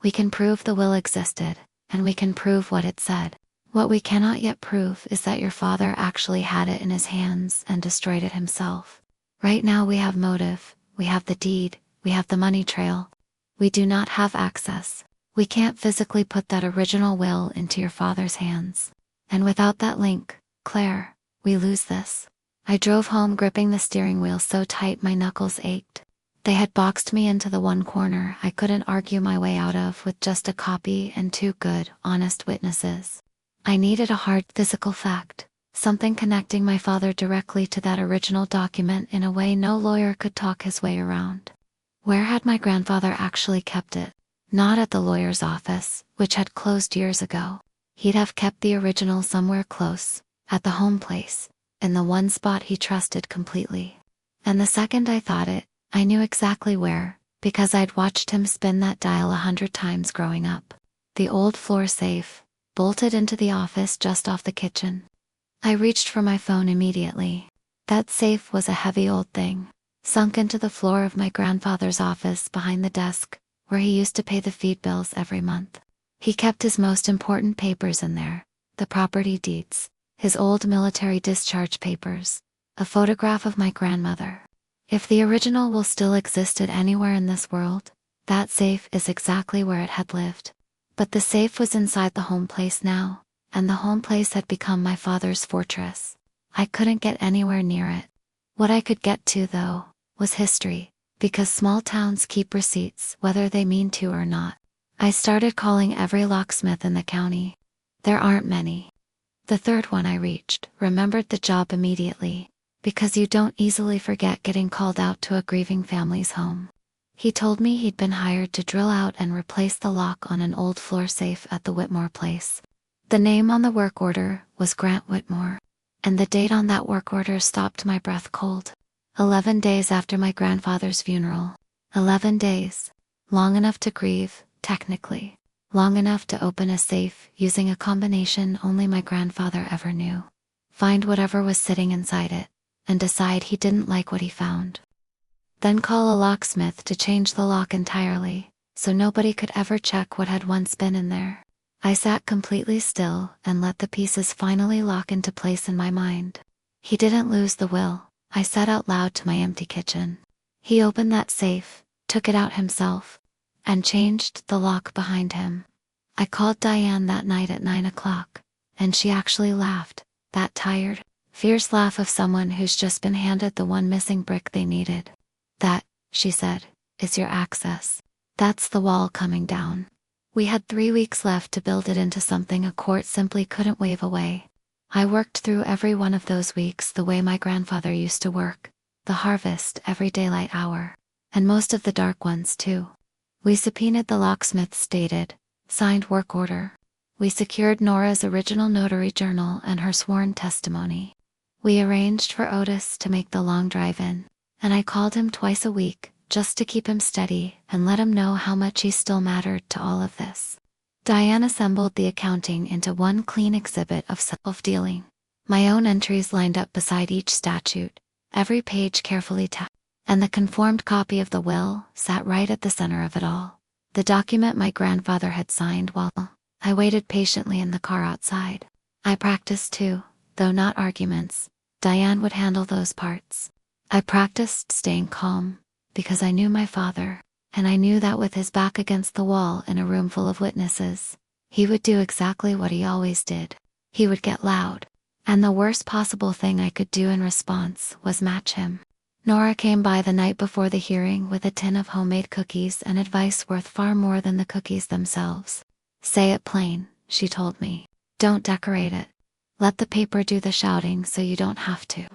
We can prove the will existed, and we can prove what it said. What we cannot yet prove is that your father actually had it in his hands and destroyed it himself. Right now we have motive, we have the deed, we have the money trail. We do not have access. We can't physically put that original will into your father's hands. And without that link, Claire, we lose this. I drove home gripping the steering wheel so tight my knuckles ached. They had boxed me into the one corner I couldn't argue my way out of with just a copy and 2 good, honest witnesses. I needed a hard physical fact, something connecting my father directly to that original document in a way no lawyer could talk his way around. Where had my grandfather actually kept it? Not at the lawyer's office, which had closed years ago. He'd have kept the original somewhere close, at the home place, in the one spot he trusted completely. And the second I thought it, I knew exactly where, because I'd watched him spin that dial 100 times growing up. The old floor safe, bolted into the office just off the kitchen. I reached for my phone immediately. That safe was a heavy old thing, sunk into the floor of my grandfather's office behind the desk, where he used to pay the feed bills every month. He kept his most important papers in there, the property deeds, his old military discharge papers, a photograph of my grandmother. If the original will still existed anywhere in this world, that safe is exactly where it had lived. But the safe was inside the home place now, and the home place had become my father's fortress. I couldn't get anywhere near it. What I could get to, though, was history, because small towns keep receipts whether they mean to or not. I started calling every locksmith in the county. There aren't many. The third one I reached remembered the job immediately, because you don't easily forget getting called out to a grieving family's home. He told me he'd been hired to drill out and replace the lock on an old floor safe at the Whitmore place. The name on the work order was Grant Whitmore, and the date on that work order stopped my breath cold. 11 days after my grandfather's funeral. 11 days. Long enough to grieve, technically. Long enough to open a safe using a combination only my grandfather ever knew. Find whatever was sitting inside it, and decide he didn't like what he found. Then call a locksmith to change the lock entirely, so nobody could ever check what had once been in there. I sat completely still and let the pieces finally lock into place in my mind. He didn't lose the will, I said out loud to my empty kitchen. He opened that safe, took it out himself, and changed the lock behind him. I called Diane that night at 9 o'clock, and she actually laughed, that tired, fierce laugh of someone who's just been handed the one missing brick they needed. That, she said, is your access. That's the wall coming down. We had 3 weeks left to build it into something a court simply couldn't wave away. I worked through every one of those weeks the way my grandfather used to work, the harvest every daylight hour, and most of the dark ones too. We subpoenaed the locksmith's dated, signed work order. We secured Nora's original notary journal and her sworn testimony. We arranged for Otis to make the long drive in, and I called him twice a week, just to keep him steady and let him know how much he still mattered to all of this. Diane assembled the accounting into one clean exhibit of self-dealing. My own entries lined up beside each statute, every page carefully tapped, and the conformed copy of the will sat right at the center of it all. The document my grandfather had signed while I waited patiently in the car outside. I practiced too, though not arguments. Diane would handle those parts. I practiced staying calm, because I knew my father, and I knew that with his back against the wall in a room full of witnesses, he would do exactly what he always did. He would get loud, and the worst possible thing I could do in response was match him. Nora came by the night before the hearing with a tin of homemade cookies and advice worth far more than the cookies themselves. Say it plain, she told me. Don't decorate it. Let the paper do the shouting so you don't have to.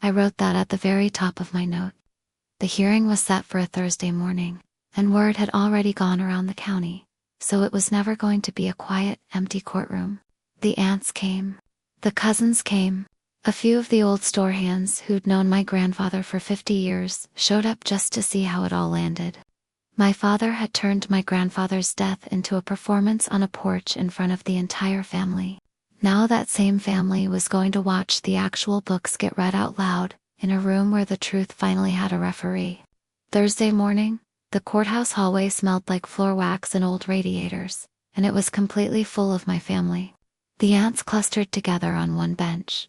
I wrote that at the very top of my note. The hearing was set for a Thursday morning, and word had already gone around the county, so it was never going to be a quiet, empty courtroom. The aunts came. The cousins came. A few of the old store hands who'd known my grandfather for 50 years showed up just to see how it all landed. My father had turned my grandfather's death into a performance on a porch in front of the entire family. Now that same family was going to watch the actual books get read out loud, in a room where the truth finally had a referee. Thursday morning, the courthouse hallway smelled like floor wax and old radiators, and it was completely full of my family. The aunts clustered together on one bench.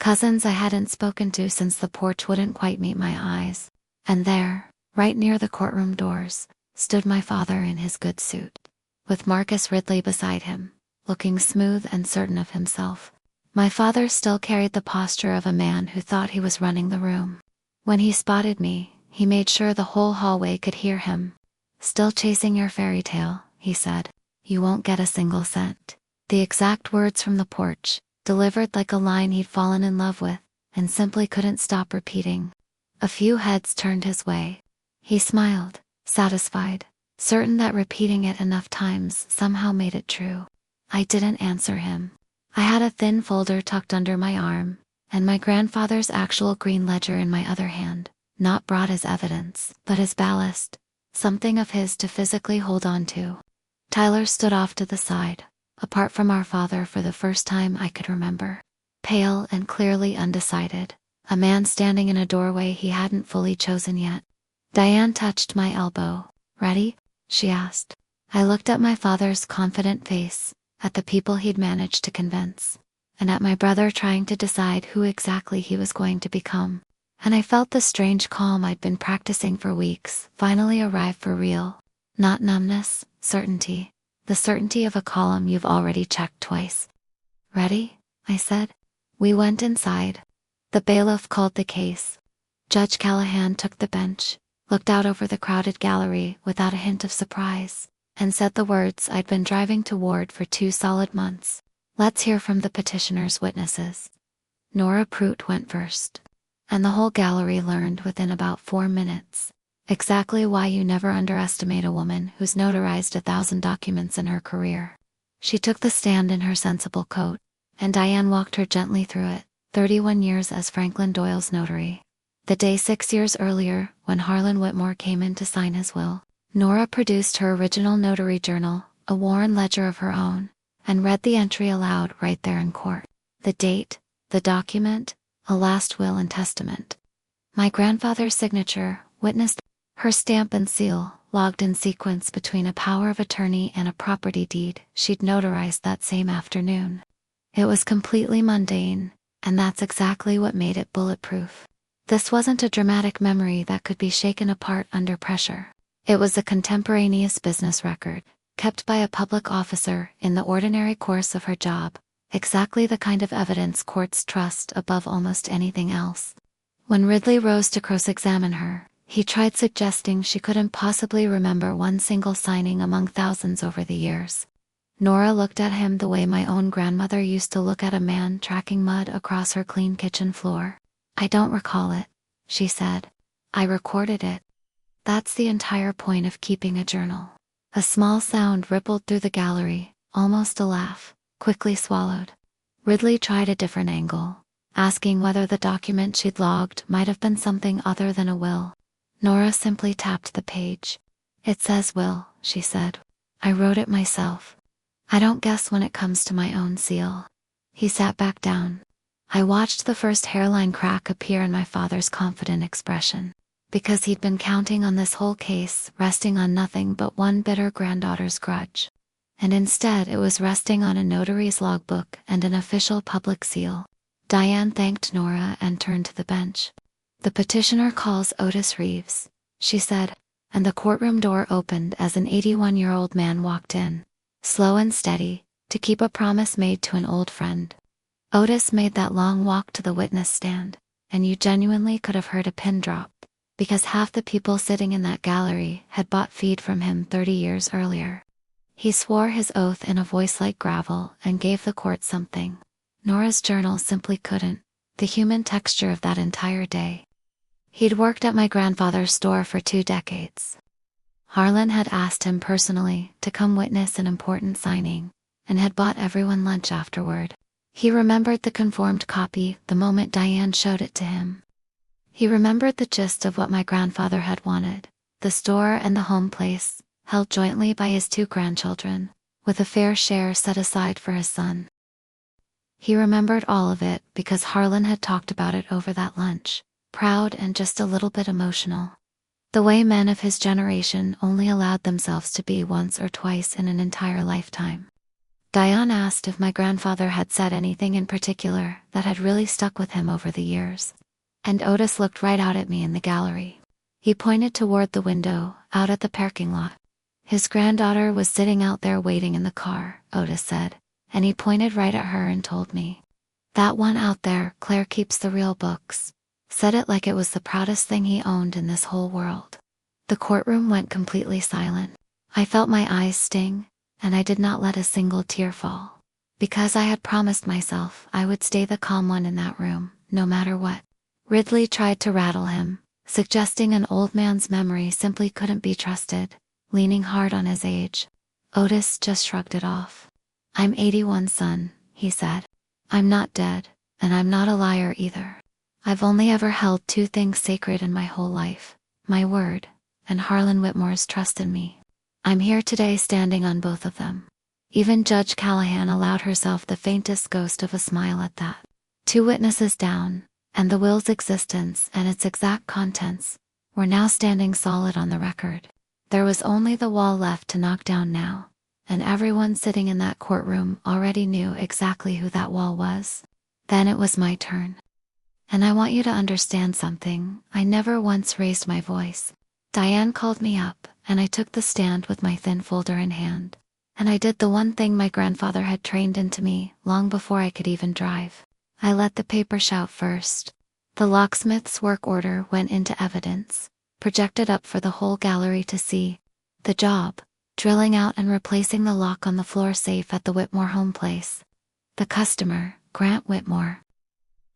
Cousins I hadn't spoken to since the porch wouldn't quite meet my eyes. And there, right near the courtroom doors, stood my father in his good suit, with Marcus Ridley beside him, looking smooth and certain of himself. My father still carried the posture of a man who thought he was running the room. When he spotted me, he made sure the whole hallway could hear him. "Still chasing your fairy tale," he said. "You won't get a single cent." The exact words from the porch, delivered like a line he'd fallen in love with, and simply couldn't stop repeating. A few heads turned his way. He smiled, satisfied, certain that repeating it enough times somehow made it true. I didn't answer him. I had a thin folder tucked under my arm, and my grandfather's actual green ledger in my other hand, not brought as evidence, but as ballast, something of his to physically hold on to. Tyler stood off to the side, apart from our father for the first time I could remember. Pale and clearly undecided, a man standing in a doorway he hadn't fully chosen yet. Diane touched my elbow. "Ready?" she asked. I looked at my father's confident face, at the people he'd managed to convince, and at my brother trying to decide who exactly he was going to become. And I felt the strange calm I'd been practicing for weeks finally arrive for real. Not numbness, certainty. The certainty of a column you've already checked twice. "Ready?" I said. We went inside. The bailiff called the case. Judge Callahan took the bench, looked out over the crowded gallery without a hint of surprise, and said the words I'd been driving toward for 2 solid months. "Let's hear from the petitioner's witnesses." Nora Prout went first, and the whole gallery learned within about 4 minutes exactly why you never underestimate a woman who's notarized 1,000 documents in her career. She took the stand in her sensible coat, and Diane walked her gently through it. 31 years as Franklin Doyle's notary. The day 6 years earlier, when Harlan Whitmore came in to sign his will, Nora produced her original notary journal, a worn ledger of her own, and read the entry aloud right there in court. The date, the document, a last will and testament. My grandfather's signature, witnessed, her stamp and seal, logged in sequence between a power of attorney and a property deed she'd notarized that same afternoon. It was completely mundane, and that's exactly what made it bulletproof. This wasn't a dramatic memory that could be shaken apart under pressure. It was a contemporaneous business record, kept by a public officer in the ordinary course of her job, exactly the kind of evidence courts trust above almost anything else. When Ridley rose to cross-examine her, he tried suggesting she couldn't possibly remember one single signing among thousands over the years. Nora looked at him the way my own grandmother used to look at a man tracking mud across her clean kitchen floor. "I don't recall it," she said. "I recorded it." That's the entire point of keeping a journal. A small sound rippled through the gallery, almost a laugh, quickly swallowed. Ridley tried a different angle, asking whether the document she'd logged might have been something other than a will. Nora simply tapped the page. "It says will," she said. "I wrote it myself. I don't guess when it comes to my own seal." He sat back down. I watched the first hairline crack appear in my father's confident expression, because he'd been counting on this whole case resting on nothing but one bitter granddaughter's grudge. And instead it was resting on a notary's logbook and an official public seal. Diane thanked Nora and turned to the bench. "The petitioner calls Otis Reeves," she said, and the courtroom door opened as an 81-year-old man walked in, slow and steady, to keep a promise made to an old friend. Otis made that long walk to the witness stand, and you genuinely could have heard a pin drop, because half the people sitting in that gallery had bought feed from him 30 years earlier. He swore his oath in a voice like gravel and gave the court something Nora's journal simply couldn't: the human texture of that entire day. He'd worked at my grandfather's store for 2 decades. Harlan had asked him personally to come witness an important signing, and had bought everyone lunch afterward. He remembered the conformed copy the moment Diane showed it to him. He remembered the gist of what my grandfather had wanted: the store and the home place, held jointly by his 2 grandchildren, with a fair share set aside for his son. He remembered all of it because Harlan had talked about it over that lunch, proud and just a little bit emotional. The way men of his generation only allowed themselves to be once or twice in an entire lifetime. Diane asked if my grandfather had said anything in particular that had really stuck with him over the years. And Otis looked right out at me in the gallery. He pointed toward the window, out at the parking lot. His granddaughter was sitting out there waiting in the car, Otis said, and he pointed right at her and told me. That one out there, Claire keeps the real books. Said it like it was the proudest thing he owned in this whole world. The courtroom went completely silent. I felt my eyes sting, and I did not let a single tear fall. Because I had promised myself I would stay the calm one in that room, no matter what. Ridley tried to rattle him, suggesting an old man's memory simply couldn't be trusted, leaning hard on his age. Otis just shrugged it off. I'm 81, son, he said. I'm not dead, and I'm not a liar either. I've only ever held 2 things sacred in my whole life: my word, and Harlan Whitmore's trust in me. I'm here today standing on both of them. Even Judge Callahan allowed herself the faintest ghost of a smile at that. 2 witnesses down, and the will's existence and its exact contents were now standing solid on the record. There was only the wall left to knock down now, and everyone sitting in that courtroom already knew exactly who that wall was. Then it was my turn. And I want you to understand something: I never once raised my voice. Diane called me up, and I took the stand with my thin folder in hand. And I did the one thing my grandfather had trained into me long before I could even drive. I let the paper shout first. The locksmith's work order went into evidence, projected up for the whole gallery to see. The job: drilling out and replacing the lock on the floor safe at the Whitmore home place. The customer: Grant Whitmore.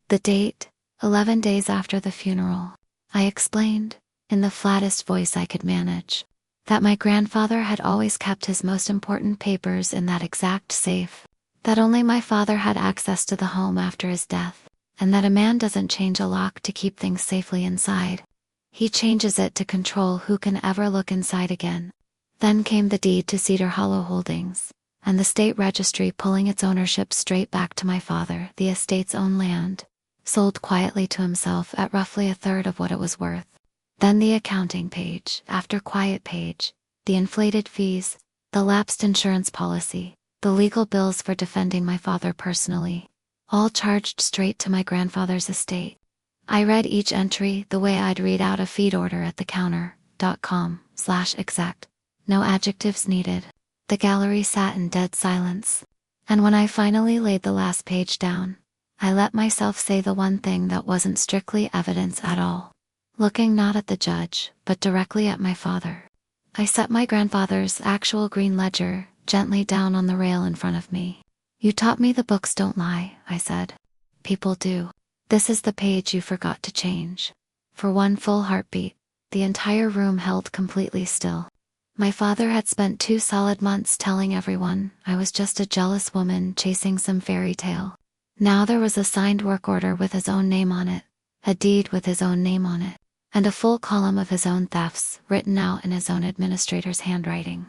The date: 11 days after the funeral. I explained, in the flattest voice I could manage, that my grandfather had always kept his most important papers in that exact safe, that only my father had access to the home after his death, and that a man doesn't change a lock to keep things safely inside. He changes it to control who can ever look inside again. Then came the deed to Cedar Hollow Holdings, and the state registry pulling its ownership straight back to my father, the estate's own land, sold quietly to himself at roughly 1/3 of what it was worth. Then the accounting page after quiet page, the inflated fees, the lapsed insurance policy, the legal bills for defending my father personally, all charged straight to my grandfather's estate. I read each entry the way I'd read out a feed order at the counter.com/exact. No adjectives needed. The gallery sat in dead silence. And when I finally laid the last page down, I let myself say the one thing that wasn't strictly evidence at all. Looking not at the judge, but directly at my father. I set my grandfather's actual green ledger gently down on the rail in front of me. You taught me the books don't lie, I said. People do. This is the page you forgot to change. For one full heartbeat, the entire room held completely still. My father had spent 2 solid months telling everyone I was just a jealous woman chasing some fairy tale. Now there was a signed work order with his own name on it, a deed with his own name on it, and a full column of his own thefts written out in his own administrator's handwriting.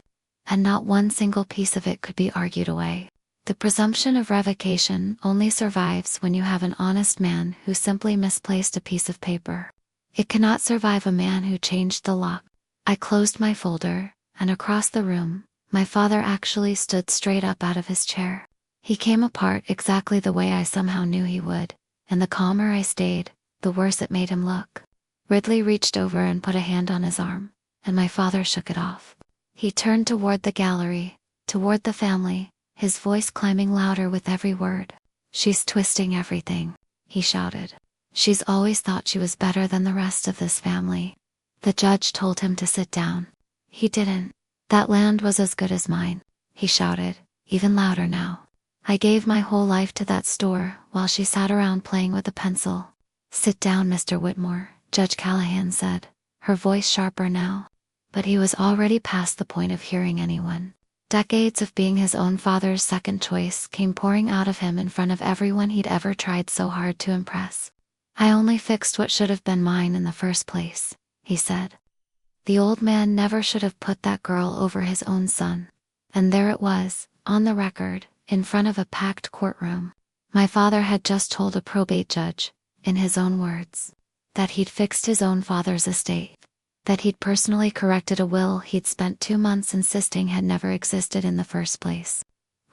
And not one single piece of it could be argued away. The presumption of revocation only survives when you have an honest man who simply misplaced a piece of paper. It cannot survive a man who changed the lock. I closed my folder, and across the room, my father actually stood straight up out of his chair. He came apart exactly the way I somehow knew he would, and the calmer I stayed, the worse it made him look. Ridley reached over and put a hand on his arm, and my father shook it off. He turned toward the gallery, toward the family, his voice climbing louder with every word. She's twisting everything, he shouted. She's always thought she was better than the rest of this family. The judge told him to sit down. He didn't. That land was as good as mine. he shouted, even louder now. I gave my whole life to that store, while she sat around playing with a pencil. Sit down, Mr. Whitmore, Judge Callahan said, her voice sharper now. But he was already past the point of hearing anyone. Decades of being his own father's second choice came pouring out of him in front of everyone he'd ever tried so hard to impress. I only fixed what should have been mine in the first place, he said. The old man never should have put that girl over his own son. And there it was, on the record, in front of a packed courtroom. My father had just told a probate judge, in his own words, that he'd fixed his own father's estate, that he'd personally corrected a will he'd spent 2 months insisting had never existed in the first place.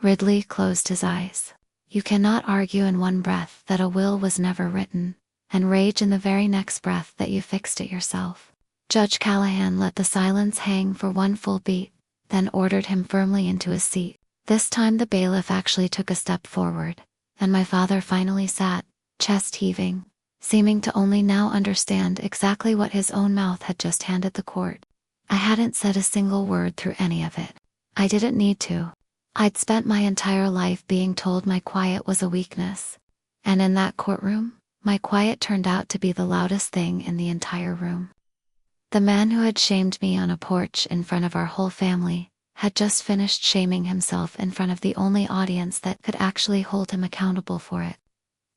Ridley closed his eyes. You cannot argue in one breath that a will was never written, and rage in the very next breath that you fixed it yourself. Judge Callahan let the silence hang for one full beat, then ordered him firmly into his seat. This time the bailiff actually took a step forward, and my father finally sat, chest heaving, seeming to only now understand exactly what his own mouth had just handed the court. I hadn't said a single word through any of it. I didn't need to. I'd spent my entire life being told my quiet was a weakness. And in that courtroom, my quiet turned out to be the loudest thing in the entire room. The man who had shamed me on a porch in front of our whole family had just finished shaming himself in front of the only audience that could actually hold him accountable for it.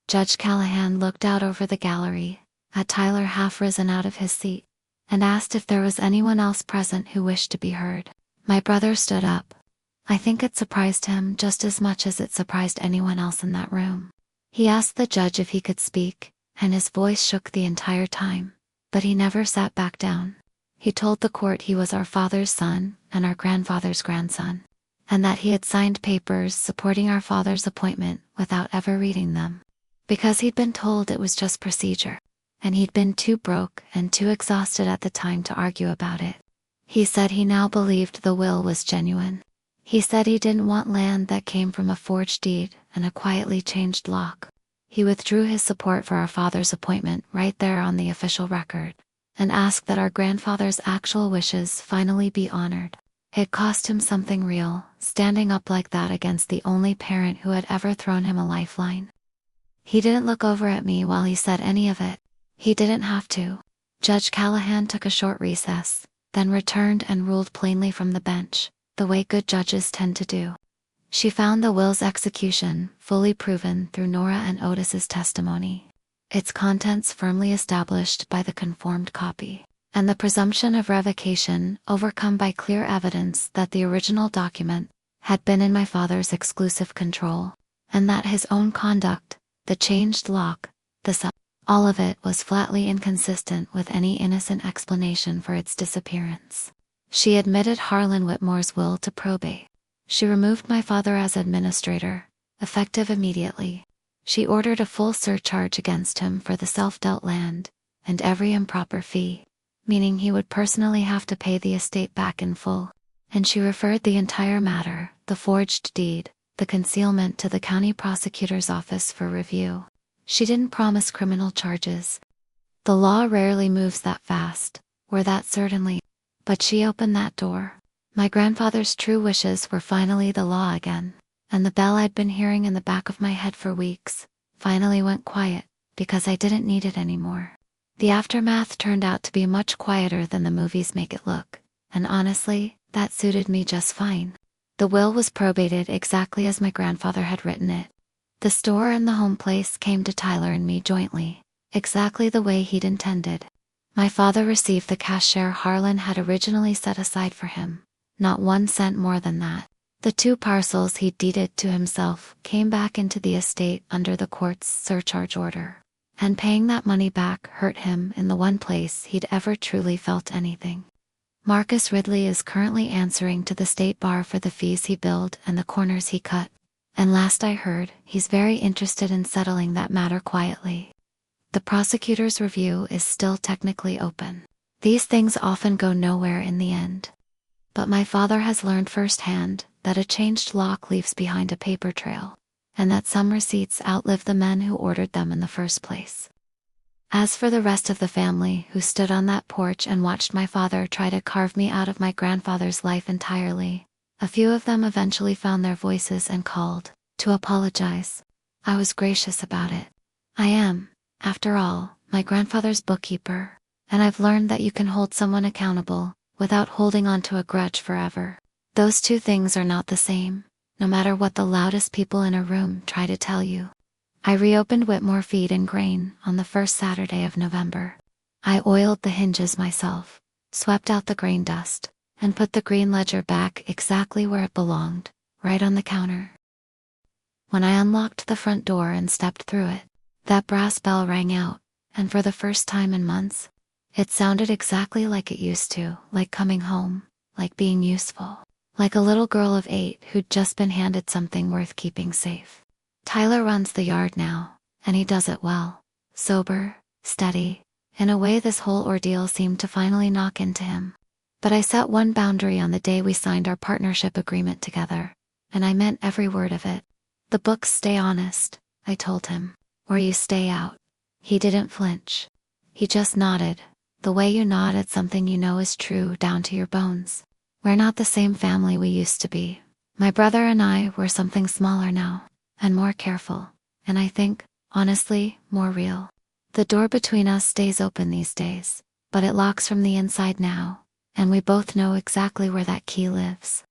Judge Callahan looked out over the gallery, at Tyler half risen out of his seat, and asked if there was anyone else present who wished to be heard. My brother stood up. I think it surprised him just as much as it surprised anyone else in that room. He asked the judge if he could speak, and his voice shook the entire time, but he never sat back down. He told the court he was our father's son and our grandfather's grandson, and that he had signed papers supporting our father's appointment without ever reading them, because he'd been told it was just procedure, and he'd been too broke and too exhausted at the time to argue about it. He said he now believed the will was genuine. He said he didn't want land that came from a forged deed and a quietly changed lock. He withdrew his support for our father's appointment right there on the official record, and asked that our grandfather's actual wishes finally be honored. It cost him something real, standing up like that against the only parent who had ever thrown him a lifeline. He didn't look over at me while he said any of it. He didn't have to. Judge Callahan took a short recess, then returned and ruled plainly from the bench, the way good judges tend to do. She found the will's execution fully proven through Nora and Otis's testimony, its contents firmly established by the conformed copy, and the presumption of revocation overcome by clear evidence that the original document had been in my father's exclusive control, and that his own conduct, the changed lock, all of it was flatly inconsistent with any innocent explanation for its disappearance. She admitted Harlan Whitmore's will to probate. She removed my father as administrator, effective immediately. She ordered a full surcharge against him for the self-dealt land, and every improper fee, meaning he would personally have to pay the estate back in full. And she referred the entire matter, the forged deed, the concealment, to the county prosecutor's office for review. She didn't promise criminal charges. The law rarely moves that fast, or that certainly, but she opened that door. My grandfather's true wishes were finally the law again, and the bell I'd been hearing in the back of my head for weeks finally went quiet, because I didn't need it anymore. The aftermath turned out to be much quieter than the movies make it look, and honestly, that suited me just fine. The will was probated exactly as my grandfather had written it. The store and the home place came to Tyler and me jointly, exactly the way he'd intended. My father received the cash share Harlan had originally set aside for him, not 1 cent more than that. The 2 parcels he'd deeded to himself came back into the estate under the court's surcharge order, and paying that money back hurt him in the one place he'd ever truly felt anything. Marcus Ridley is currently answering to the state bar for the fees he billed and the corners he cut, and last I heard, he's very interested in settling that matter quietly. The prosecutor's review is still technically open. These things often go nowhere in the end. But my father has learned firsthand that a changed lock leaves behind a paper trail, and that some receipts outlive the men who ordered them in the first place. As for the rest of the family who stood on that porch and watched my father try to carve me out of my grandfather's life entirely, A few of them eventually found their voices and called to apologize. I was gracious about it. I am, after all, my grandfather's bookkeeper, and I've learned that you can hold someone accountable without holding on to a grudge forever. Those two things are not the same, no matter what the loudest people in a room try to tell you. I reopened Whitmore Feed and Grain on the first Saturday of November. I oiled the hinges myself, swept out the grain dust, and put the green ledger back exactly where it belonged, right on the counter. When I unlocked the front door and stepped through it, that brass bell rang out, and for the first time in months, it sounded exactly like it used to, like coming home, like being useful, like a little girl of 8 who'd just been handed something worth keeping safe. Tyler runs the yard now, and he does it well. Sober, steady. In a way, this whole ordeal seemed to finally knock into him. But I set one boundary on the day we signed our partnership agreement together, and I meant every word of it. The books stay honest, I told him, or you stay out. He didn't flinch. He just nodded, the way you nod at something you know is true down to your bones. We're not the same family we used to be. My brother and I were something smaller now, and more careful, and I think, honestly, more real. The door between us stays open these days, but it locks from the inside now, and we both know exactly where that key lives.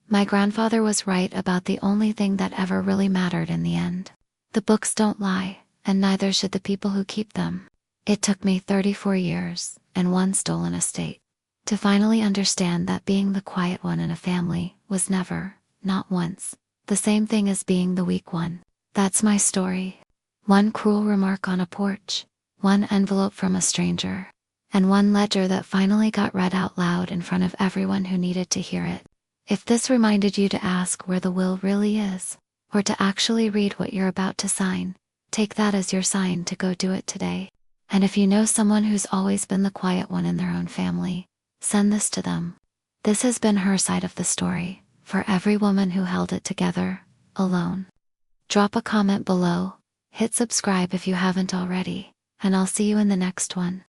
My grandfather was right about the only thing that ever really mattered in the end. The books don't lie, and neither should the people who keep them. It took me 34 years, and one stolen estate, to finally understand that being the quiet one in a family was never, not once, the same thing as being the weak one. That's my story. One cruel remark on a porch, one envelope from a stranger, and one ledger that finally got read out loud in front of everyone who needed to hear it. If this reminded you to ask where the will really is, or to actually read what you're about to sign, take that as your sign to go do it today. And if you know someone who's always been the quiet one in their own family, send this to them. This has been her side of the story, for every woman who held it together, alone. Drop a comment below, hit subscribe if you haven't already, and I'll see you in the next one.